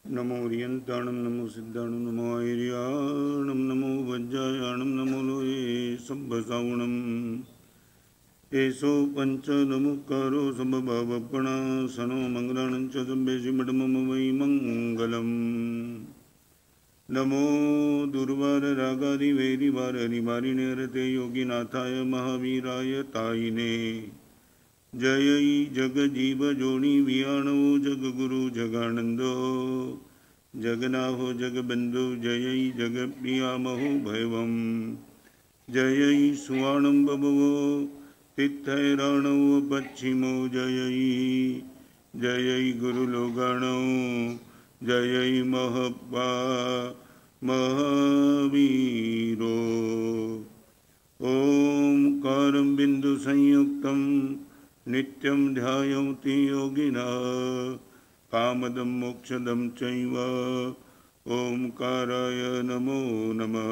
नमो रियंताणं नमो सिद्धाणं नमो आयर्याणं नमो वज्रायाणं नमो लोये सब्बसावणम् एषो पंच नमुकारो समभावपणासनो मंगलानं च सम्भेषिमठमम वै मंगलम् नमो दुर्वाररागादिवैरिवारनिवारिणे रते योगिनाथाय महावीराय तायिने जय जगजीव जोनि वियाणो जगगुरु जगानंदो जगनाहो जगबंधु जय जगप्रियामहो भैवम जय सुवाणं बभवो तिथैराणो पश्चिमो जय जय गुरुलोगाणो जय महपा महावीरो ओंकारं बिंदु संयुक्तं नित्यं ध्यायन्ति योगिनः कामदं मोक्षदं चैव ओंकाराय नमो नमः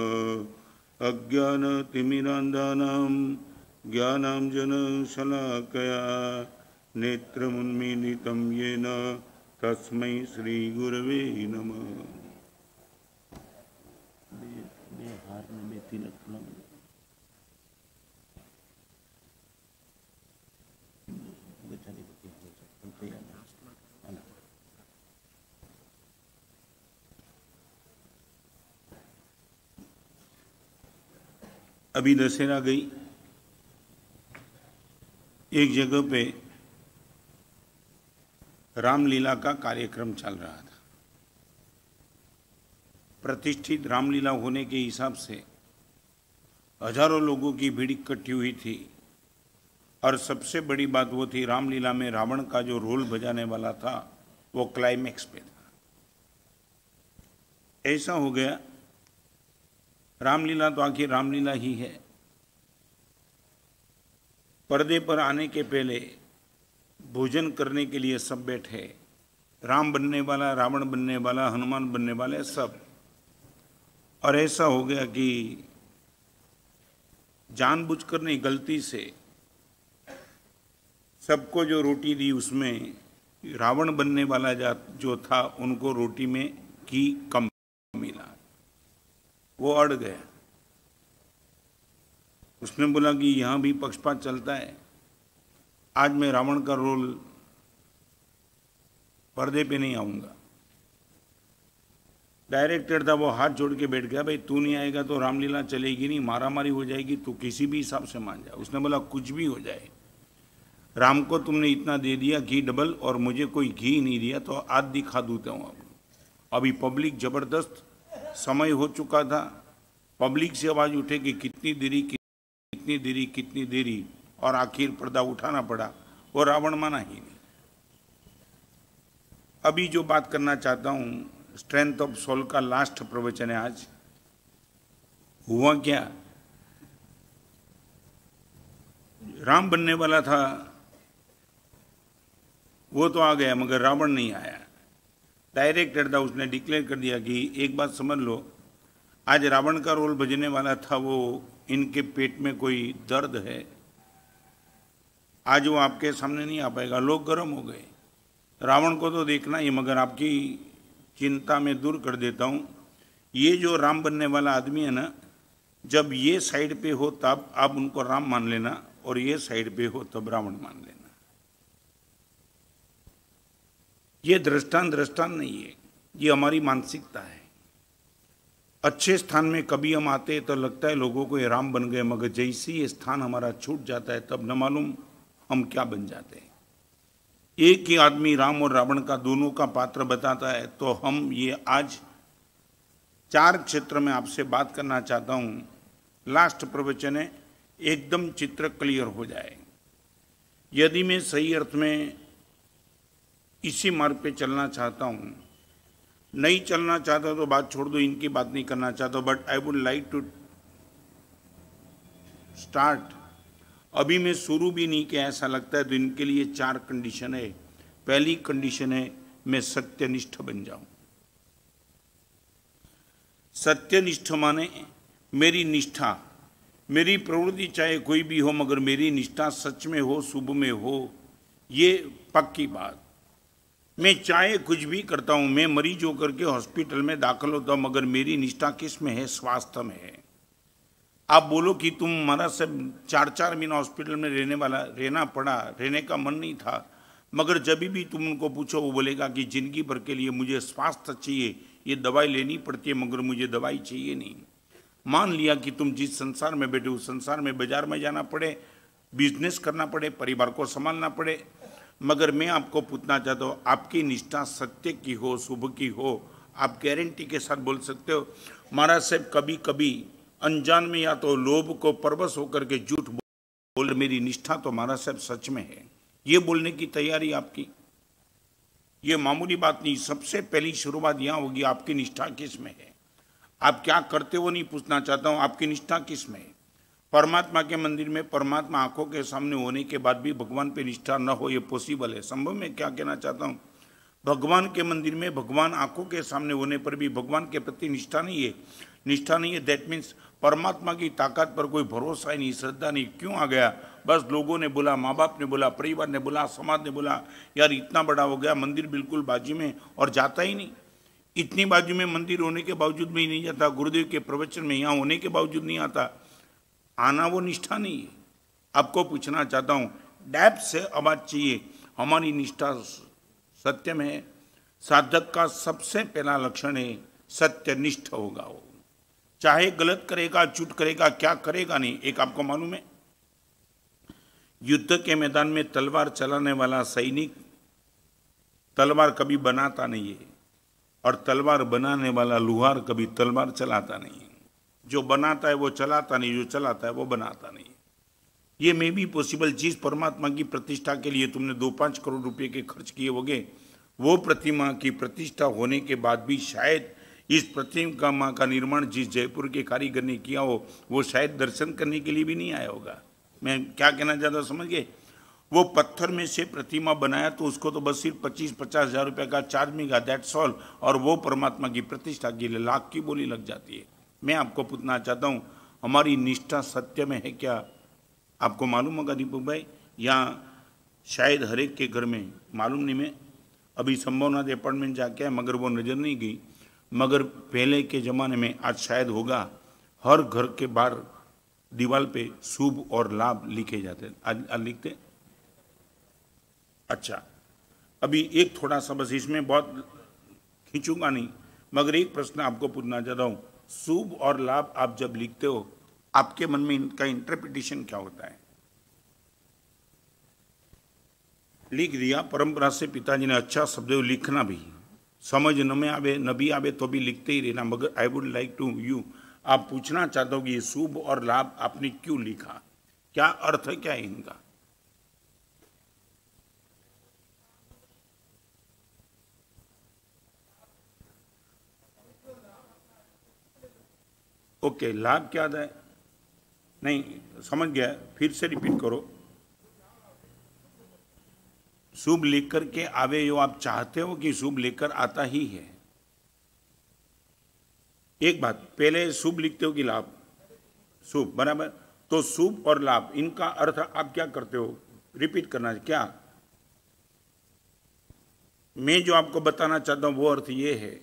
अज्ञानतिमिरान्धानां ज्ञानाञ्जनशलाकया नेत्रमुन्मीलितं येन तस्मै श्रीगुरवे नमः। अभी दशहरा गई, एक जगह पे रामलीला का कार्यक्रम चल रहा था। प्रतिष्ठित रामलीला होने के हिसाब से हजारों लोगों की भीड़ इकट्ठी हुई थी और सबसे बड़ी बात वो थी, रामलीला में रावण का जो रोल बजाने वाला था वो क्लाइमैक्स पे था। ऐसा हो गया, रामलीला तो आखिर रामलीला ही है। पर्दे पर आने के पहले भोजन करने के लिए सब बैठे, राम बनने वाला, रावण बनने वाला, हनुमान बनने वाले सब। और ऐसा हो गया कि जानबूझकर नहीं, गलती से सबको जो रोटी दी उसमें रावण बनने वाला जो था उनको रोटी में घी कम मिला, वो अड़ गया। उसने बोला कि यहाँ भी पक्षपात चलता है, आज मैं रावण का रोल पर्दे पे नहीं आऊंगा। डायरेक्टर था, वो हाथ जोड़ के बैठ गया, भाई तू नहीं आएगा तो रामलीला चलेगी नहीं, मारामारी हो जाएगी, तू किसी भी हिसाब से मान जा। उसने बोला कुछ भी हो जाए, राम को तुमने इतना दे दिया घी डबल और मुझे कोई घी नहीं दिया तो आज दिखा दूता हूँ। अभी पब्लिक जबरदस्त, समय हो चुका था, पब्लिक से आवाज उठे कि कितनी देरी कितनी देरी कितनी देरी, और आखिर पर्दा उठाना पड़ा। वो रावण माना ही नहीं। अभी जो बात करना चाहता हूं, स्ट्रेंथ ऑफ सोल का लास्ट प्रवचन है आज। हुआ क्या, राम बनने वाला था वो तो आ गया मगर रावण नहीं आया। डायरेक्टर था, उसने डिक्लेयर कर दिया कि एक बात समझ लो, आज रावण का रोल बजने वाला था वो, इनके पेट में कोई दर्द है, आज वो आपके सामने नहीं आ पाएगा। लोग गर्म हो गए, रावण को तो देखना ही, मगर आपकी चिंता में दूर कर देता हूँ। ये जो राम बनने वाला आदमी है ना, जब ये साइड पे हो तब आप उनको राम मान लेना, और ये साइड पे हो तब रावण मान लेना। ये दृष्टांत नहीं है, ये हमारी मानसिकता है। अच्छे स्थान में कभी हम आते तो लगता है लोगों को ये राम बन गए, मगर जैसे ही ये स्थान हमारा छूट जाता है तब न मालूम हम क्या बन जाते हैं। एक ही आदमी राम और रावण का दोनों का पात्र बताता है। तो हम ये आज 4 क्षेत्र में आपसे बात करना चाहता हूँ। लास्ट प्रवचन है, एकदम चित्र क्लियर हो जाए। यदि मैं सही अर्थ में इसी मार्ग पे चलना चाहता हूँ, नहीं चलना चाहता तो बात छोड़ दो, इनकी बात नहीं करना चाहता, but I would like to start. अभी मैं शुरू भी नहीं किया, ऐसा लगता है, तो इनके लिए 4 कंडीशन है। पहली कंडीशन है मैं सत्यनिष्ठ बन जाऊं। सत्यनिष्ठ माने मेरी निष्ठा, मेरी प्रवृत्ति चाहे कोई भी हो मगर मेरी निष्ठा सच में हो, शुभ में हो, ये पक्की बात। मैं चाहे कुछ भी करता हूं, मैं मरीज होकर के हॉस्पिटल में दाखिल होता हूं, मगर मेरी निष्ठा किस में है? स्वास्थ्य में है। आप बोलो कि तुम महाराज साहब 4-4 महीना हॉस्पिटल में रहना पड़ा, रहने का मन नहीं था, मगर जब भी तुम उनको पूछो वो बोलेगा कि जिंदगी भर के लिए मुझे स्वास्थ्य चाहिए, ये दवाई लेनी पड़ती है मगर मुझे दवाई चाहिए नहीं। मान लिया कि तुम जिस संसार में बैठे उस संसार में बाजार में जाना पड़े, बिजनेस करना पड़े, परिवार को संभालना पड़े, मगर मैं आपको पूछना चाहता हूँ, आपकी निष्ठा सत्य की हो, शुभ की हो, आप गारंटी के साथ बोल सकते हो महाराज साहब कभी कभी अनजान में या तो लोभ को परवश होकर के झूठ बोल, मेरी निष्ठा तो महाराज साहब सच में है, ये बोलने की तैयारी आपकी? ये मामूली बात नहीं। सबसे पहली शुरुआत यहां होगी, आपकी निष्ठा किस में है? आप क्या करते हो नहीं पूछना चाहता हूं, आपकी निष्ठा किस में है? परमात्मा के मंदिर में परमात्मा आंखों के सामने होने के बाद भी भगवान पे निष्ठा न हो, ये पॉसिबल है? संभव? मैं क्या कहना चाहता हूं, भगवान के मंदिर में भगवान आंखों के सामने होने पर भी भगवान के प्रति निष्ठा नहीं है। निष्ठा नहीं है, दैट मीन्स परमात्मा की ताकत पर कोई भरोसा ही नहीं, श्रद्धा नहीं। क्यों आ गया? बस लोगों ने बोला, माँ बाप ने बोला, परिवार ने बोला, समाज ने बोला, यार इतना बड़ा हो गया, मंदिर बिल्कुल बाजू में, और जाता ही नहीं। इतनी बाजू में मंदिर होने के बावजूद भी नहीं जाता, गुरुदेव के प्रवचन में यहाँ होने के बावजूद नहीं आता। आना वो निष्ठा नहीं है। आपको पूछना चाहता हूँ, डेप्थ से आवाज चाहिए, हमारी निष्ठा सत्य में है। साधक का सबसे पहला लक्षण है सत्यनिष्ठ होगा वो, चाहे गलत करेगा, झूठ करेगा, क्या करेगा नहीं। एक आपको मालूम है, युद्ध के मैदान में तलवार चलाने वाला सैनिक तलवार कभी बनाता नहीं है, और तलवार बनाने वाला लुहार कभी तलवार चलाता नहीं है। जो बनाता है वो चलाता नहीं, जो चलाता है वो बनाता नहीं। ये मे भी पॉसिबल चीज, परमात्मा की प्रतिष्ठा के लिए तुमने 2-5 करोड़ रुपए के खर्च किए होंगे, वो प्रतिमा की प्रतिष्ठा होने के बाद भी शायद इस प्रतिमा का निर्माण जिस जयपुर के कारीगर ने किया हो, वो शायद दर्शन करने के लिए भी नहीं आया होगा। मैं क्या कहना चाहता हूँ समझ गए? वो पत्थर में से प्रतिमा बनाया तो उसको तो बस सिर्फ 25-50 हज़ार रुपये का चार्ज मिलेगा, दैट्स ऑल, और वो परमात्मा की प्रतिष्ठा के लिए लाख की बोली लग जाती है। मैं आपको पूछना चाहता हूँ, हमारी निष्ठा सत्य में है क्या? आपको मालूम होगा दीपक भाई, यहाँ शायद हर एक के घर में, मालूम नहीं, मैं अभी संभवनाथ अपार्टमेंट जाके आया मगर वो नज़र नहीं गई, मगर पहले के ज़माने में, आज शायद होगा, हर घर के बाहर दीवार पे शुभ और लाभ लिखे जाते हैं। आज लिखते? अच्छा, अभी एक थोड़ा सा, बस इसमें बहुत खींचूंगा नहीं, मगर एक प्रश्न आपको पूछना चाहता हूँ, शुभ और लाभ आप जब लिखते हो, आपके मन में इनका इंटरप्रिटेशन क्या होता है? लिख दिया, परंपरा से पिताजी ने अच्छा शब्द लिखना भी, समझ न में आवे न भी आवे तो भी लिखते ही रहना, मगर I would like to you, आप पूछना चाहते हो कि ये शुभ और लाभ आपने क्यों लिखा, क्या अर्थ है, क्या है इनका? ओके, लाभ क्या है? नहीं समझ गया, फिर से रिपीट करो। शुभ लेकर के आवे, यो आप चाहते हो कि शुभ लेकर आता ही है? एक बात, पहले शुभ लिखते हो कि लाभ? शुभ, बराबर। तो शुभ और लाभ, इनका अर्थ आप क्या करते हो? रिपीट करना है क्या? मैं जो आपको बताना चाहता हूं वो अर्थ ये है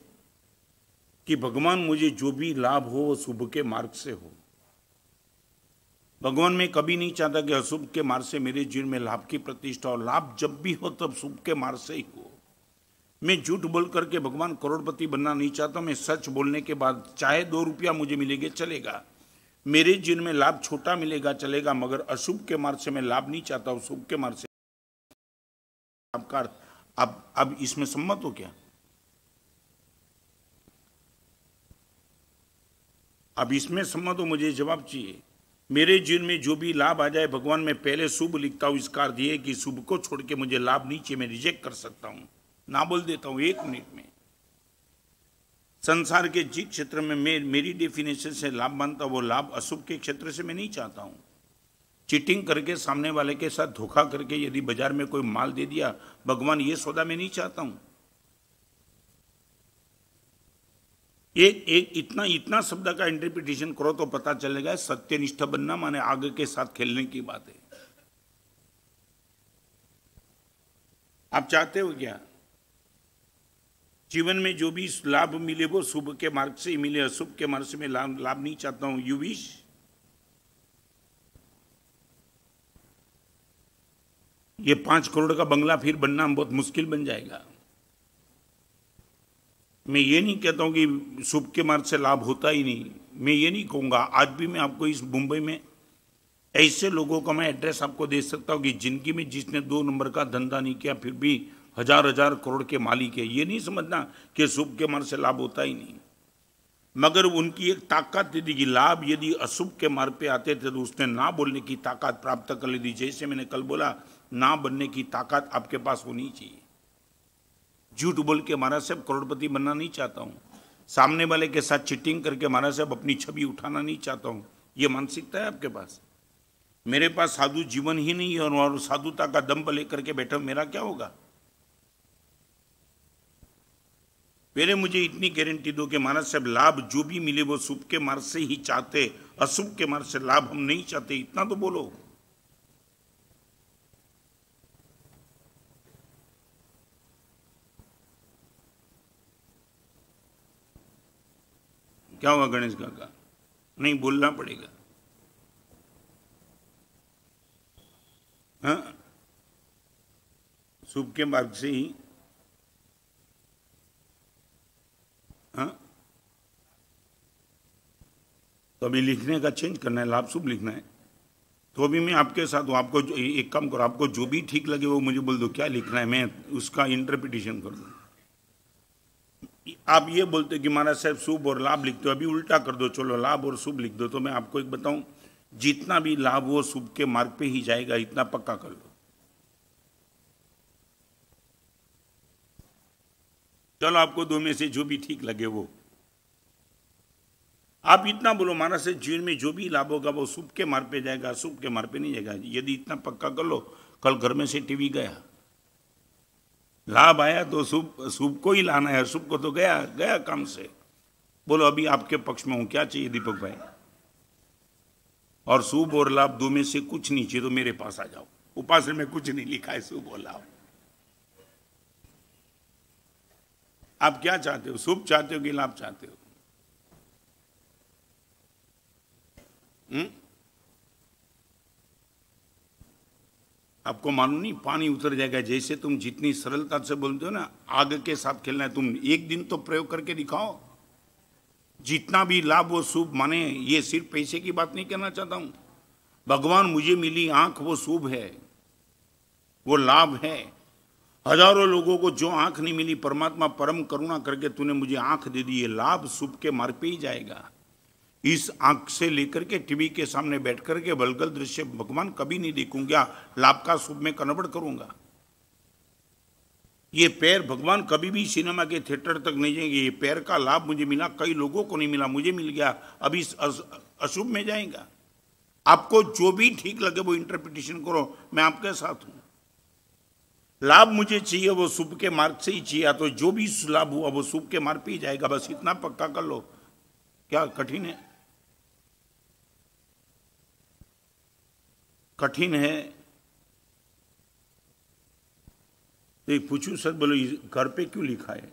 कि भगवान मुझे जो भी लाभ हो वो शुभ के मार्ग से हो। भगवान मैं कभी नहीं चाहता कि अशुभ के मार्ग से मेरे जीवन में लाभ की प्रतिष्ठा हो। लाभ जब भी हो तब शुभ के मार्ग से ही हो। मैं झूठ बोल करके भगवान करोड़पति बनना नहीं चाहता। मैं सच बोलने के बाद चाहे 2 रुपया मुझे मिलेगा चलेगा, मेरे जीवन में लाभ छोटा मिलेगा चलेगा, मगर अशुभ के मार्ग से मैं लाभ नहीं चाहता हूं, शुभ के मार्ग से आपका अर्थ। अब इसमें सम्मत हो क्या? अब इसमें सम्मत हो? मुझे जवाब चाहिए। मेरे जीवन में जो भी लाभ आ जाए भगवान, मैं पहले शुभ लिखता हूं। इसका अर्थ ये कि शुभ को छोड़ के मुझे लाभ नहीं चाहिए, मैं रिजेक्ट कर सकता हूं, ना बोल देता हूं 1 मिनट में। संसार के जिस क्षेत्र में मैं मेरी डेफिनेशन से लाभ मानता हूं, वो लाभ अशुभ के क्षेत्र से मैं नहीं चाहता हूं। चीटिंग करके, सामने वाले के साथ धोखा करके यदि बाजार में कोई माल दे दिया, भगवान ये सौदा मैं नहीं चाहता हूं। एक इतना शब्द का इंटरप्रिटेशन करो तो पता चलेगा सत्यनिष्ठ बनना माने आगे के साथ खेलने की बात है। आप चाहते हो क्या? जीवन में जो भी लाभ मिले वो शुभ के मार्ग से ही मिले, अशुभ के मार्ग से मैं लाभ नहीं चाहता हूं। You wish? ये 5 करोड़ का बंगला फिर बनना बहुत मुश्किल बन जाएगा। मैं ये नहीं कहता हूं कि शुभ के मार्ग से लाभ होता ही नहीं, मैं ये नहीं कहूंगा। आज भी मैं आपको इस मुंबई में ऐसे लोगों का मैं एड्रेस आपको दे सकता हूं कि जिंदगी में जिसने 2 नंबर का धंधा नहीं किया फिर भी हजार हजार करोड़ के मालिक है। ये नहीं समझना कि शुभ के मार्ग से लाभ होता ही नहीं, मगर उनकी एक ताकत थी कि लाभ यदि अशुभ के मार्ग पे आते थे तो उसने ना बोलने की ताकत प्राप्त कर ली थी। जैसे मैंने कल बोला, ना बनने की ताकत आपके पास होनी चाहिए। झूठ बोल के महाराज साहब करोड़पति बनना नहीं चाहता हूं, सामने वाले के साथ चीटिंग करके महाराज साहब अपनी छवि उठाना नहीं चाहता हूं। यह मानसिकता है आपके पास। मेरे पास साधु जीवन ही नहीं है और साधुता का दंभ लेकर के बैठा मेरा क्या होगा। पहले मुझे इतनी गारंटी दो कि महाराज साहब लाभ जो भी मिले वो शुभ के मार्ग से ही चाहते, अशुभ के मार्ग से लाभ हम नहीं चाहते, इतना तो बोलो। क्या हुआ गणेश काका? नहीं बोलना पड़ेगा। हाँ, शुभ के मार्ग से ही। हाँ, तो अभी लिखने का चेंज करना है, लाभ शुभ लिखना है। तो अभी मैं आपके साथ हूँ। आपको एक काम करो, आपको जो भी ठीक लगे वो मुझे बोल दो क्या लिखना है, मैं उसका इंटरप्रिटेशन कर दूँ। आप ये बोलते कि महाराज साहब शुभ और लाभ लिखते हो, अभी उल्टा कर दो, चलो लाभ और शुभ लिख दो। तो मैं आपको एक बताऊं, जितना भी लाभ वो शुभ के मार्ग पे ही जाएगा, इतना पक्का कर लो। चलो आपको दो में से जो भी ठीक लगे वो आप इतना बोलो, महाराज से जीवन में जो भी लाभ होगा वो शुभ के मार्ग पे जाएगा, शुभ के मार्ग पे नहीं जाएगा। यदि इतना पक्का कर लो, कल घर में से टीवी गया, लाभ आया तो शुभ शुभ को ही लाना है, अशुभ को तो गया गया काम से। बोलो अभी आपके पक्ष में हूं, क्या चाहिए दीपक भाई? और शुभ और लाभ दो में से कुछ नहीं चाहिए तो मेरे पास आ जाओ। उपासना में कुछ नहीं लिखा है शुभ और लाभ। आप क्या चाहते हो, शुभ चाहते हो कि लाभ चाहते हो? आपको मालूम नहीं, पानी उतर जाएगा। जैसे तुम जितनी सरलता से बोलते हो ना, आग के साथ खेलना है। तुम एक दिन तो प्रयोग करके दिखाओ। जितना भी लाभ वो शुभ माने, ये सिर्फ पैसे की बात नहीं कहना चाहता हूं। भगवान मुझे मिली आंख वो शुभ है, वो लाभ है। हजारों लोगों को जो आंख नहीं मिली, परमात्मा परम करुणा करके तूने मुझे आंख दे दी, ये लाभ शुभ के मार्ग पे ही जाएगा। इस आंख से लेकर के टीवी के सामने बैठ करके वल्गर दृश्य भगवान कभी नहीं देखूंगा, लाभ का शुभ में कन्वर्ट करूंगा। ये पैर भगवान कभी भी सिनेमा के थिएटर तक नहीं जाएंगे। ये पैर का लाभ मुझे मिला, कई लोगों को नहीं मिला, मुझे मिल गया, अभी अशुभ में जाएगा। आपको जो भी ठीक लगे वो इंटरप्रिटेशन करो, मैं आपके साथ हूं। लाभ मुझे चाहिए वो शुभ के मार्ग से ही चाहिए, तो जो भी लाभ हुआ वो शुभ के मार्ग पे ही जाएगा, बस इतना पक्का कर लो। क्या कठिन है? कठिन है तो पूछू सर, बोलो घर पे क्यों लिखा है?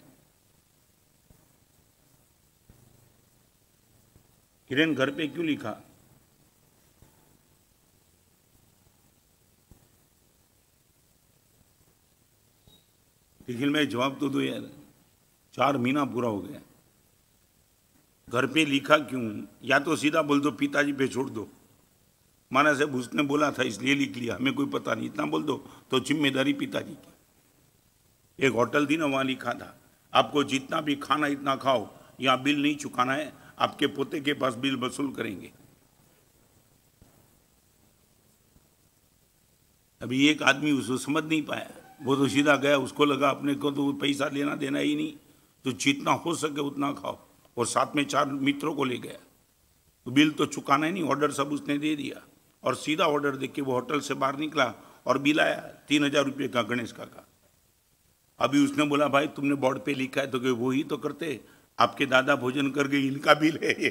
किरण घर पे क्यों लिखा? निखिल मैं जवाब तो दो यार, 4 महीना पूरा हो गया। घर पे लिखा क्यों? या तो सीधा बोल दो पिताजी पे छोड़ दो, माना साहब उसने बोला था इसलिए लिख लिया, हमें कोई पता नहीं, इतना बोल दो तो जिम्मेदारी पिताजी की। एक होटल थी ना, वहां लिखा था आपको जितना भी खाना इतना खाओ, यहां बिल नहीं चुकाना है, आपके पोते के पास बिल वसूल करेंगे। अभी एक आदमी उसको समझ नहीं पाया, वो तो सीधा गया, उसको लगा अपने को तो पैसा लेना देना ही नहीं, तो जितना हो सके उतना खाओ, और साथ में 4 मित्रों को ले गया। तो बिल तो चुकाना ही नहीं, ऑर्डर सब उसने दे दिया, और सीधा ऑर्डर देख के वो होटल से बाहर निकला और बिल आया 3000 रुपये का गणेश का। अभी उसने बोला भाई तुमने बोर्ड पे लिखा है, तो वो ही तो करते, आपके दादा भोजन कर गए, इनका बिल है ये।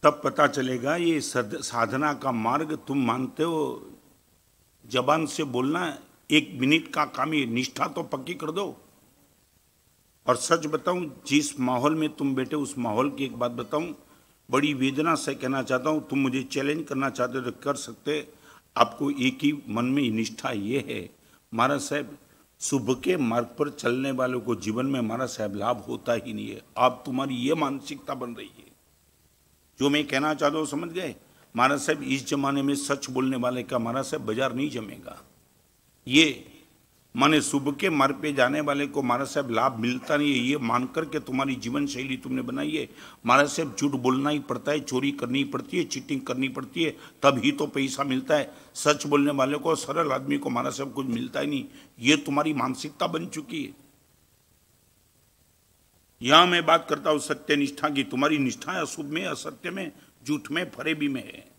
तब पता चलेगा ये साधना का मार्ग तुम मानते हो जबान से बोलना 1 मिनट का काम, ये निष्ठा तो पक्की कर दो। और सच बताऊं, जिस माहौल में तुम बैठे उस माहौल की एक बात बताऊं, बड़ी वेदना से कहना चाहता हूं, तुम मुझे चैलेंज करना चाहते हो तो कर सकते। आपको एक ही मन में निष्ठा ये है, महाराज साहब शुभ के मार्ग पर चलने वालों को जीवन में महाराज साहब लाभ होता ही नहीं है। आप तुम्हारी ये मानसिकता बन रही है। जो मैं कहना चाहता हूँ समझ गए महाराज साहब, इस जमाने में सच बोलने वाले का महाराज साहब बाजार नहीं जमेगा। ये माने शुभ के मार्ग पे जाने वाले को महाराज साहब लाभ मिलता नहीं है, ये मान करके तुम्हारी जीवन शैली तुमने बनाई है। महाराज साहब झूठ बोलना ही पड़ता है, चोरी करनी पड़ती है, चीटिंग करनी पड़ती है, तभी तो पैसा मिलता है। सच बोलने वाले को, सरल आदमी को महाराज साहब कुछ मिलता ही नहीं। ये तुम्हारी मानसिकता बन चुकी है। यहां मैं बात करता हूं सत्य निष्ठा की। तुम्हारी निष्ठा अशुभ में, असत्य में, झूठ में, फरेबी में है।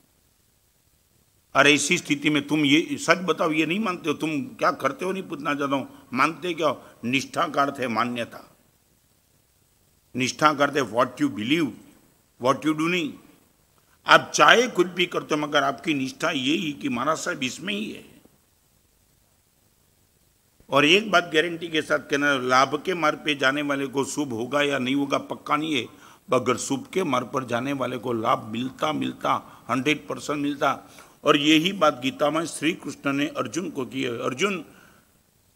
और ऐसी स्थिति में तुम ये सच बताओ, ये नहीं मानते हो, तुम क्या करते हो नहीं पूछना चाहता हूं, मानते क्या हो? निष्ठा का अर्थ है मान्यता। निष्ठा का अर्थ है what you believe, what you do नहीं। आप चाहे कुछ भी करते हो मगर आपकी निष्ठा यही कि महाराज साहब इसमें ही है। और एक बात गारंटी के साथ कहना, लाभ के मार्ग पे जाने वाले को शुभ होगा या नहीं होगा पक्का नहीं है, मगर शुभ के मार्ग पर जाने वाले को लाभ मिलता 100% मिलता। और यही बात गीता में श्री कृष्ण ने अर्जुन को की है। अर्जुन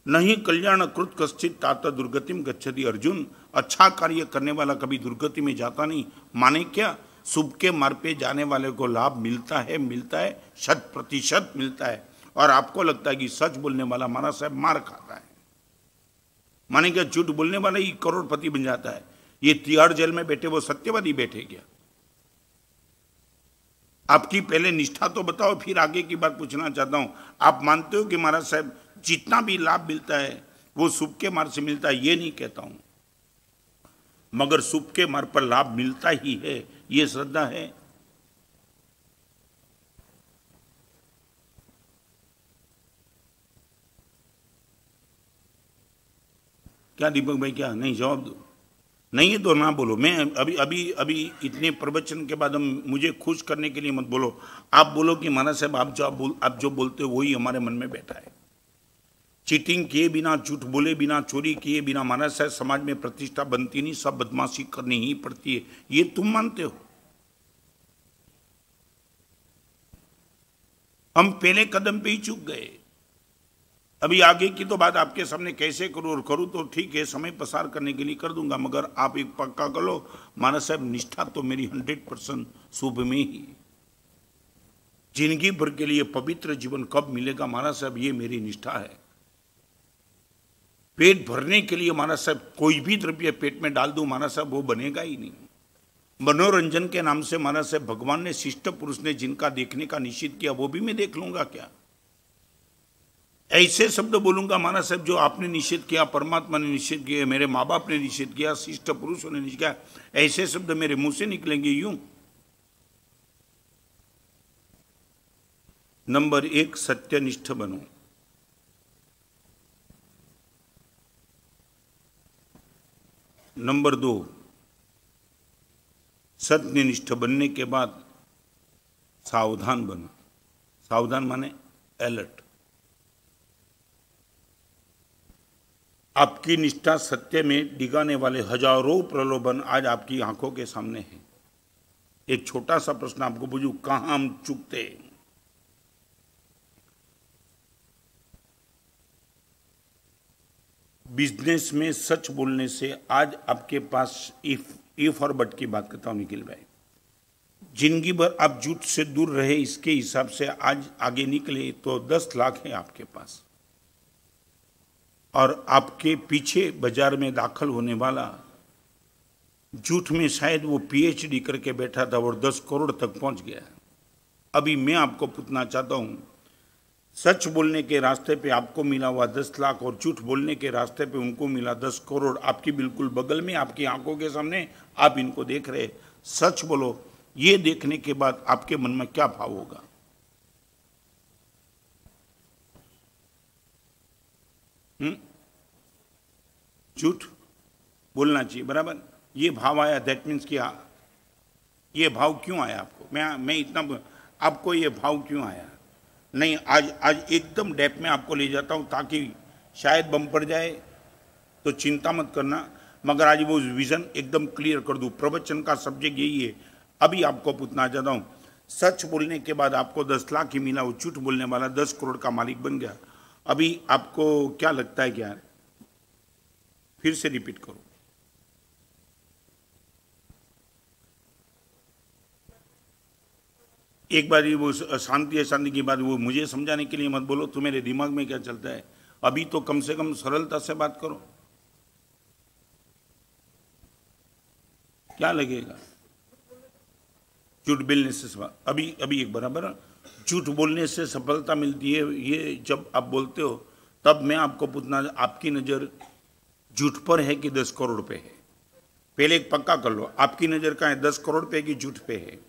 नहीं कल्याण कृत कश्चित तात दुर्गतिम गच्छति। अर्जुन, अच्छा कार्य करने वाला कभी दुर्गति में जाता नहीं। माने क्या? शुभ के मार्ग पे जाने वाले को लाभ मिलता है 100% मिलता है। और आपको लगता है कि सच बोलने वाला महाराज साहब मार खाता है। माने क्या? झूठ बोलने वाला ही करोड़पति बन जाता है। ये तिहाड़ जेल में बैठे वो सत्यवादी बैठे क्या? आपकी पहले निष्ठा तो बताओ, फिर आगे की बात पूछना चाहता हूं। आप मानते हो कि महाराज साहब जितना भी लाभ मिलता है वो शुभ के मार्ग से मिलता है? ये नहीं कहता हूं, मगर शुभ के मार्ग पर लाभ मिलता ही है, ये श्रद्धा है। क्या दीपक भाई, क्या नहीं जवाब दो? नहीं है तो ना बोलो। मैं अभी अभी अभी इतने प्रवचन के बाद हम मुझे खुश करने के लिए मत बोलो। आप बोलो कि महाराज साहब आप जो बोलते हो वही हमारे मन में बैठा है। चीटिंग किए बिना, झूठ बोले बिना, चोरी किए बिना महाराज साहब समाज में प्रतिष्ठा बनती नहीं, सब बदमाशी करनी ही पड़ती है, ये तुम मानते हो। हम पहले कदम पे ही चूक गए। अभी आगे की तो बात आपके सामने कैसे करूं, और करूं तो ठीक है, समय पसार करने के लिए कर दूंगा, मगर आप एक पक्का कर लो महाराज साहब, निष्ठा तो मेरी 100% शुभ में ही। जिंदगी भर के लिए पवित्र जीवन कब मिलेगा महाराज साहब, ये मेरी निष्ठा है। पेट भरने के लिए महाराज साहब कोई भी द्रव्य पेट में डाल दूं महाराज साहब, वो बनेगा ही नहीं। मनोरंजन के नाम से महाराज साहब भगवान ने, शिष्ट पुरुष ने जिनका देखने का निषेध किया वो भी मैं देख लूंगा क्या? ऐसे शब्द बोलूंगा महाराज साहब जो आपने निषेध किया, परमात्मा ने निषेध किया, मेरे माँ बाप ने निषेध किया, शिष्ट पुरुषों ने निषेध किया, ऐसे शब्द मेरे मुंह से निकलेंगे यूं? नंबर 1, सत्यनिष्ठ बनो। नंबर 2, सत्यनिष्ठ बनने के बाद सावधान बनो। सावधान माने अलर्ट। आपकी निष्ठा सत्य में डिगाने वाले हजारों प्रलोभन आज आपकी आंखों के सामने हैं। एक छोटा सा प्रश्न आपको पूछूं, कहां हम चूकते? बिजनेस में सच बोलने से आज आपके पास इफ और बट की बात करता हूं निखिल भाई, जिंदगी भर आप झूठ से दूर रहे, इसके हिसाब से आज आगे निकले तो 10 लाख है आपके पास। और आपके पीछे बाजार में दाखिल होने वाला झूठ में शायद वो पीएचडी करके बैठा था और 10 करोड़ तक पहुंच गया। अभी मैं आपको पूछना चाहता हूं, सच बोलने के रास्ते पे आपको मिला हुआ 10 लाख और झूठ बोलने के रास्ते पे उनको मिला 10 करोड़ आपकी बिल्कुल बगल में, आपकी आंखों के सामने, आप इनको देख रहे। सच बोलो, ये देखने के बाद आपके मन में क्या भाव होगा? झूठ बोलना चाहिए, बराबर, ये भाव आया, दैट मीन्स क्या? ये भाव क्यों आया आपको? मैं इतना आपको ये भाव क्यों आया? नहीं, आज एकदम डेप में आपको ले जाता हूं ताकि शायद बम पड़ जाए तो चिंता मत करना, मगर आज वो विजन एकदम क्लियर कर दूं। प्रवचन का सब्जेक्ट यही है। अभी आपको पूछना चाहता हूं, सच बोलने के बाद आपको 10 लाख ही मिला, वो झूठ बोलने वाला 10 करोड़ का मालिक बन गया। अभी आपको क्या लगता है? क्या फिर से रिपीट करो। एक बार वो शांति अशांति की बात वो मुझे समझाने के लिए मत बोलो, तुम्हारे दिमाग में क्या चलता है। अभी तो कम से कम सरलता से बात करो। क्या लगेगा? झूठ बोलने से अभी एक बराबर झूठ बोलने से सफलता मिलती है। ये जब आप बोलते हो तब मैं आपको पूछना, आपकी नजर झूठ पर है कि 10 करोड़ पे है? पहले एक पक्का कर लो, आपकी नजर कहाँ है? 10 करोड़ पे कि झूठ पे है?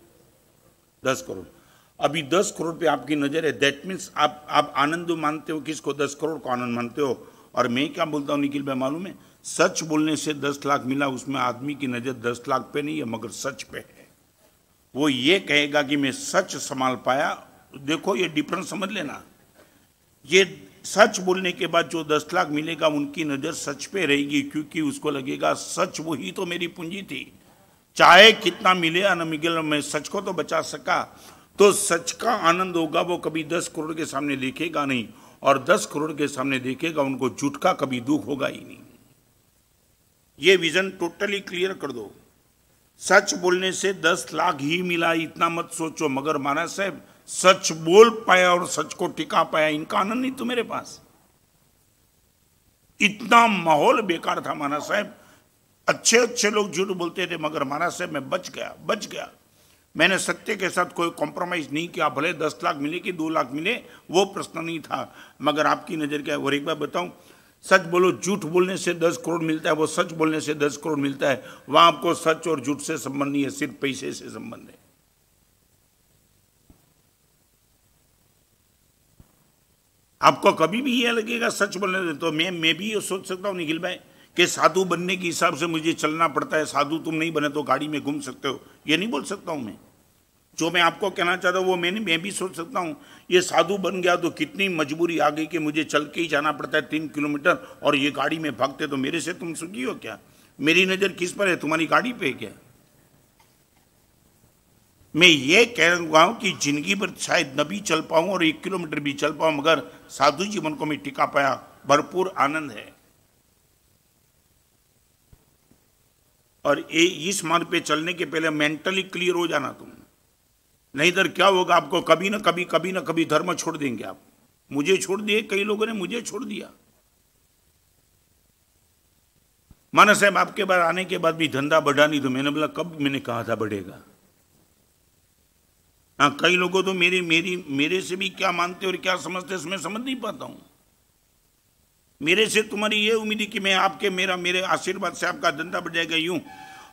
10 करोड़। अभी 10 करोड़ पे आपकी नजर है। दैट मीन्स आप आनंद मानते हो किसको? 10 करोड़ को आनंद मानते हो। और मैं क्या बोलता हूँ निखिल भाई मालूम है? सच बोलने से 10 लाख मिला, उसमें आदमी की नजर 10 लाख पे नहीं है मगर सच पे है। वो ये कहेगा कि मैं सच संभाल पाया। देखो ये डिफरेंस समझ लेना। ये सच बोलने के बाद जो 10 लाख मिलेगा उनकी नजर सच पे रहेगी, क्योंकि उसको लगेगा सच वही तो मेरी पूंजी थी। चाहे कितना मिले या न मिले, मैं सच को तो बचा सका। तो सच का आनंद होगा, वो कभी 10 करोड़ के सामने देखेगा नहीं, और 10 करोड़ के सामने देखेगा उनको झूठ का कभी दुख होगा ही नहीं। ये विजन टोटली क्लियर कर दो। सच बोलने से 10 लाख ही मिला इतना मत सोचो, मगर महाराज साहब सच बोल पाया और सच को टिका पाया, इनका आनंद नहीं तुम्हारे पास। इतना माहौल बेकार था महाराज साहब। अच्छे अच्छे लोग झूठ बोलते थे, मगर महाराज साहब मैं बच गया। मैंने सत्य के साथ कोई कॉम्प्रोमाइज नहीं किया। भले 10 लाख मिले कि 2 लाख मिले, वो प्रश्न नहीं था, मगर आपकी नजर क्या है? और एक बार बताऊं, सच बोलो, झूठ बोलने से 10 करोड़ मिलता है, वो सच बोलने से 10 करोड़ मिलता है। वहां आपको सच और झूठ से संबंध नहीं है, सिर्फ पैसे से संबंध है। आपको कभी भी यह लगेगा सच बोलने से, तो मैं भी ये सोच सकता हूं निखिल भाई कि साधु बनने के हिसाब से मुझे चलना पड़ता है। साधु तुम नहीं बने तो गाड़ी में घूम सकते हो, ये नहीं बोल सकता हूं मैं। जो मैं आपको कहना चाहता हूं वो मैं भी सोच सकता हूं। ये साधु बन गया तो कितनी मजबूरी आ गई कि मुझे चल के ही जाना पड़ता है 3 किलोमीटर, और ये गाड़ी में भागते। तो मेरे से तुम सुखी हो क्या? मेरी नजर किस पर है? तुम्हारी गाड़ी पे है क्या? मैं ये कह रहा हूं कि जिंदगी भर शायद न भी चल पाऊं और 1 किलोमीटर भी चल पाऊं, मगर साधु जीवन को मैं टिका पाया, भरपूर आनंद है। और इस मार्ग पे चलने के पहले मेंटली क्लियर हो जाना तुम, नहीं तो क्या होगा? आपको कभी ना कभी धर्म छोड़ देंगे आप। मुझे छोड़ दिए, कई लोगों ने मुझे छोड़ दिया। माना साहब आपके बाद आने के बाद भी धंधा बढ़ा नहीं, तो मैंने बोला कब मैंने कहा था बढ़ेगा? हाँ, कई लोगों तो मेरे से भी क्या मानते और क्या समझते मैं समझ नहीं पाता हूं। मेरे से तुम्हारी ये उम्मीद है कि मैं आपके मेरे आशीर्वाद से आपका धंधा बढ़ जाएगा यूं,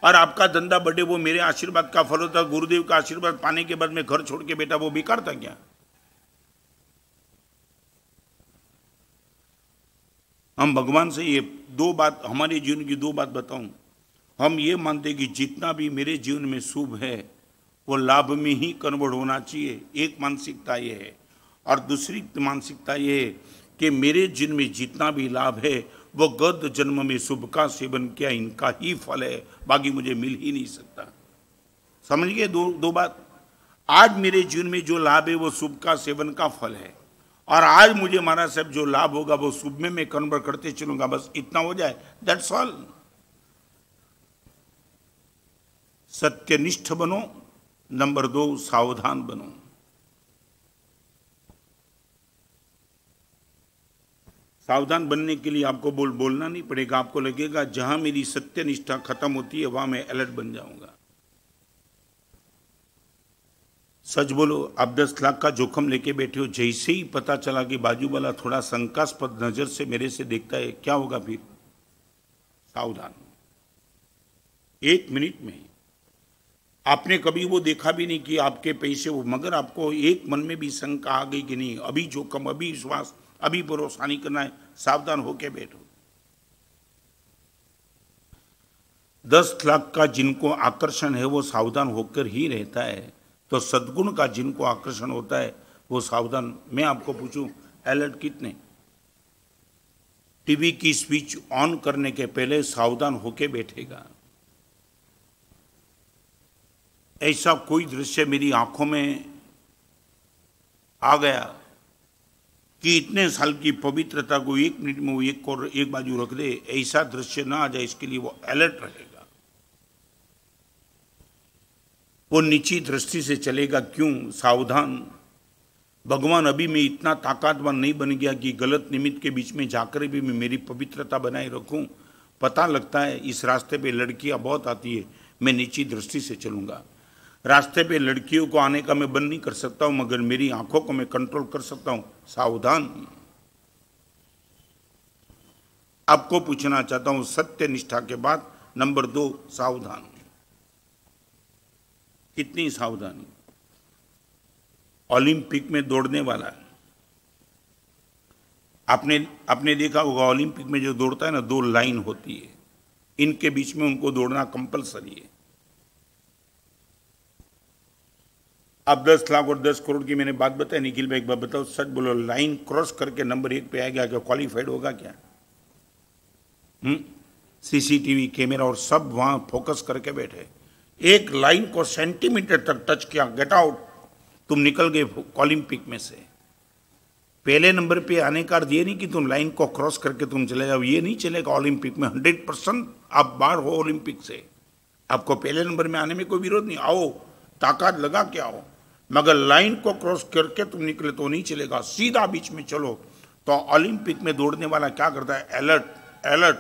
और आपका धंधा बढ़े वो मेरे आशीर्वाद का फल होता। गुरुदेव का आशीर्वाद पाने के बाद मैं घर छोड़ के बेटा, वो बेकार था क्या? हम भगवान से ये 2 बात, हमारे जीवन की 2 बात बताऊं। हम ये मानते कि जितना भी मेरे जीवन में शुभ है वो लाभ में ही कन्वर्ट होना चाहिए, एक मानसिकता ये है। और दूसरी मानसिकता ये है कि मेरे जीवन में जितना भी लाभ है वो गत जन्म में शुभ का सेवन किया, इनका ही फल है, बाकी मुझे मिल ही नहीं सकता। समझ गए? दो बात। आज मेरे जीवन में जो लाभ है वो शुभ का सेवन का फल है, और आज मुझे महाराज साहब जो लाभ होगा वो शुभ में मैं कन्वर्ट करते चलूंगा, बस इतना हो जाए, दैट्स ऑल। सत्यनिष्ठ बनो। नंबर 2, सावधान बनो। सावधान बनने के लिए आपको बोलना नहीं पड़ेगा। आपको लगेगा जहां मेरी सत्यनिष्ठा खत्म होती है वहां मैं अलर्ट बन जाऊंगा। सच बोलो, आप 10 लाख का जोखम लेके बैठे हो, जैसे ही पता चला कि बाजू वाला थोड़ा शंकास्पद नजर से मेरे से देखता है, क्या होगा फिर? सावधान। 1 मिनट में आपने कभी वो देखा भी नहीं कि आपके पैसे वो, मगर आपको एक मन में भी शंका आ गई कि नहीं, अभी जोखम, अभी विश्वास, अभी भरोसा नहीं करना है, सावधान होके बैठो। 10 लाख का जिनको आकर्षण है वो सावधान होकर ही रहता है, तो सद्गुण का जिनको आकर्षण होता है वो सावधान। मैं आपको पूछूं, अलर्ट कितने? टीवी की स्विच ऑन करने के पहले सावधान होके बैठेगा। ऐसा कोई दृश्य मेरी आंखों में आ गया कि इतने साल की पवित्रता को 1 मिनट में वो एक बाजू रख दे, ऐसा दृश्य ना आ जाए, इसके लिए वो अलर्ट रहेगा। वो नीची दृष्टि से चलेगा। क्यों? सावधान। भगवान, अभी मैं इतना ताकतवर नहीं बन गया कि गलत निमित्त के बीच में जाकर भी मैं मेरी पवित्रता बनाए रखूं। पता लगता है इस रास्ते पे लड़कियां बहुत आती है, मैं नीची दृष्टि से चलूंगा। रास्ते पे लड़कियों को आने का मैं बंद नहीं कर सकता हूं, मगर मेरी आंखों को मैं कंट्रोल कर सकता हूं। सावधान। आपको पूछना चाहता हूं, सत्य निष्ठा के बाद नंबर 2 सावधान। कितनी सावधानी? ओलंपिक में दौड़ने वाला, आपने देखा होगा, ओलंपिक में जो दौड़ता है ना, 2 लाइन होती है, इनके बीच में उनको दौड़ना कंपलसरी है। आप 10 लाख और 10 करोड़ की मैंने बात बताई। निखिल भाई, एक बार बताओ, सच बोलो, लाइन क्रॉस करके नंबर 1 पे आएगा क्या? क्वालिफाइड होगा क्या? सीसीटीवी कैमरा और सब वहां फोकस करके बैठे, एक लाइन को सेंटीमीटर तक टच किया, गेट आउट, तुम निकल गए ओलंपिक में से। पहले नंबर पे आने का अर्थ ये नहीं कि तुम लाइन को क्रॉस करके तुम चले जाओ, ये नहीं चलेगा। ओलंपिक में 100% आप बाहर हो ओलंपिक से। आपको पहले नंबर में आने में कोई विरोध नहीं, आओ, ताकत लगा के आओ, मगर लाइन को क्रॉस करके तुम निकले तो नहीं चलेगा, सीधा बीच में चलो। तो ओलंपिक में दौड़ने वाला क्या करता है? Alert, alert.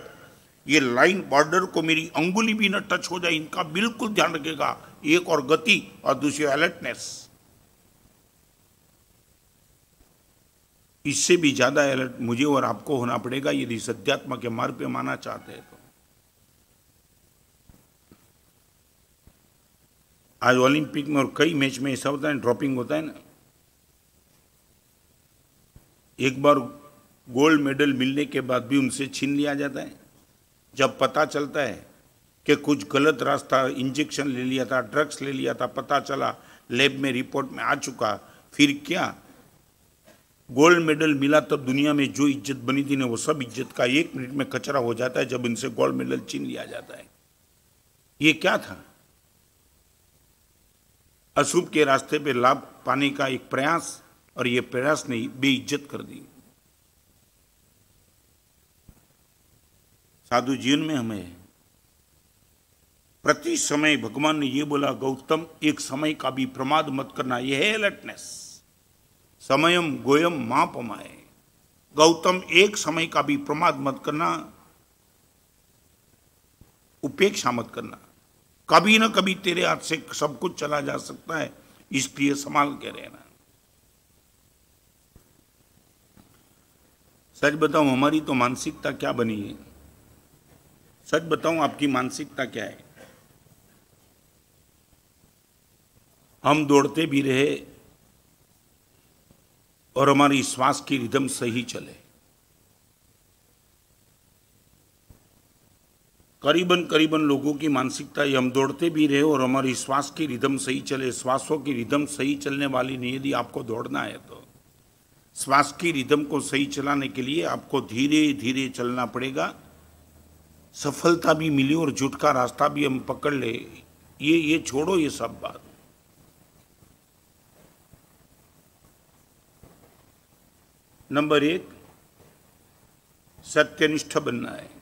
ये लाइन बॉर्डर को मेरी अंगुली भी न टच हो जाए, इनका बिल्कुल ध्यान रखेगा। एक और गति और दूसरी अलर्टनेस। इससे भी ज्यादा अलर्ट मुझे और आपको होना पड़ेगा यदि सत्यात्मा के मार्ग पे माना चाहते हैं तो। आज ओलंपिक में और कई मैच में ऐसा होता है, ड्रॉपिंग होता है ना। एक बार गोल्ड मेडल मिलने के बाद भी उनसे छीन लिया जाता है। जब पता चलता है कि कुछ गलत रास्ता, इंजेक्शन ले लिया था, ड्रग्स ले लिया था, पता चला, लैब में रिपोर्ट में आ चुका, फिर क्या? गोल्ड मेडल मिला तब दुनिया में जो इज्जत बनी थी ना, वो सब इज्जत का 1 मिनट में कचरा हो जाता है जब इनसे गोल्ड मेडल छीन लिया जाता है। ये क्या था? अशुभ के रास्ते पे लाभ पाने का एक प्रयास, और ये प्रयास ने बेइज्जत कर दी। साधु जीवन में हमें प्रति समय भगवान ने ये बोला, गौतम एक समय का भी प्रमाद मत करना। यह है अलर्टनेस। समयम गोयम मां पमाए। गौतम एक समय का भी प्रमाद मत करना, उपेक्षा मत करना। कभी ना कभी तेरे हाथ से सब कुछ चला जा सकता है, इसलिए संभाल के रहना। सच बताऊं, हमारी तो मानसिकता क्या बनी है? सच बताऊं, आपकी मानसिकता क्या है? हम दौड़ते भी रहे और हमारी श्वास की रिदम सही चले। करीबन लोगों की मानसिकता ये, हम दौड़ते भी रहे और हमारी श्वास की रिदम सही चले। श्वासों की रिदम सही चलने वाली नहीं, यदि आपको दौड़ना है तो श्वास की रिदम को सही चलाने के लिए आपको धीरे धीरे चलना पड़ेगा। सफलता भी मिली और झूठ का रास्ता भी हम पकड़ ले, ये छोड़ो ये सब बात। नंबर 1 सत्यनिष्ठ बनना है।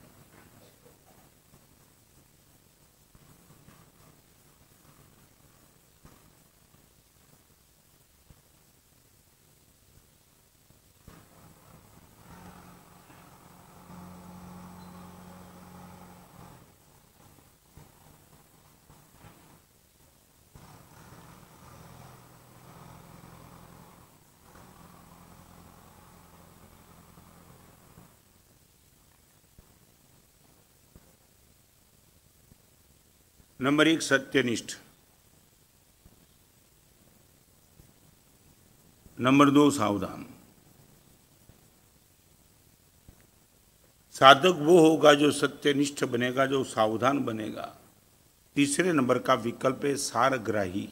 नंबर 1 सत्यनिष्ठ। नंबर 2 सावधान। साधक वो होगा जो सत्यनिष्ठ बनेगा, जो सावधान बनेगा। तीसरे नंबर का विकल्प है सारग्राही।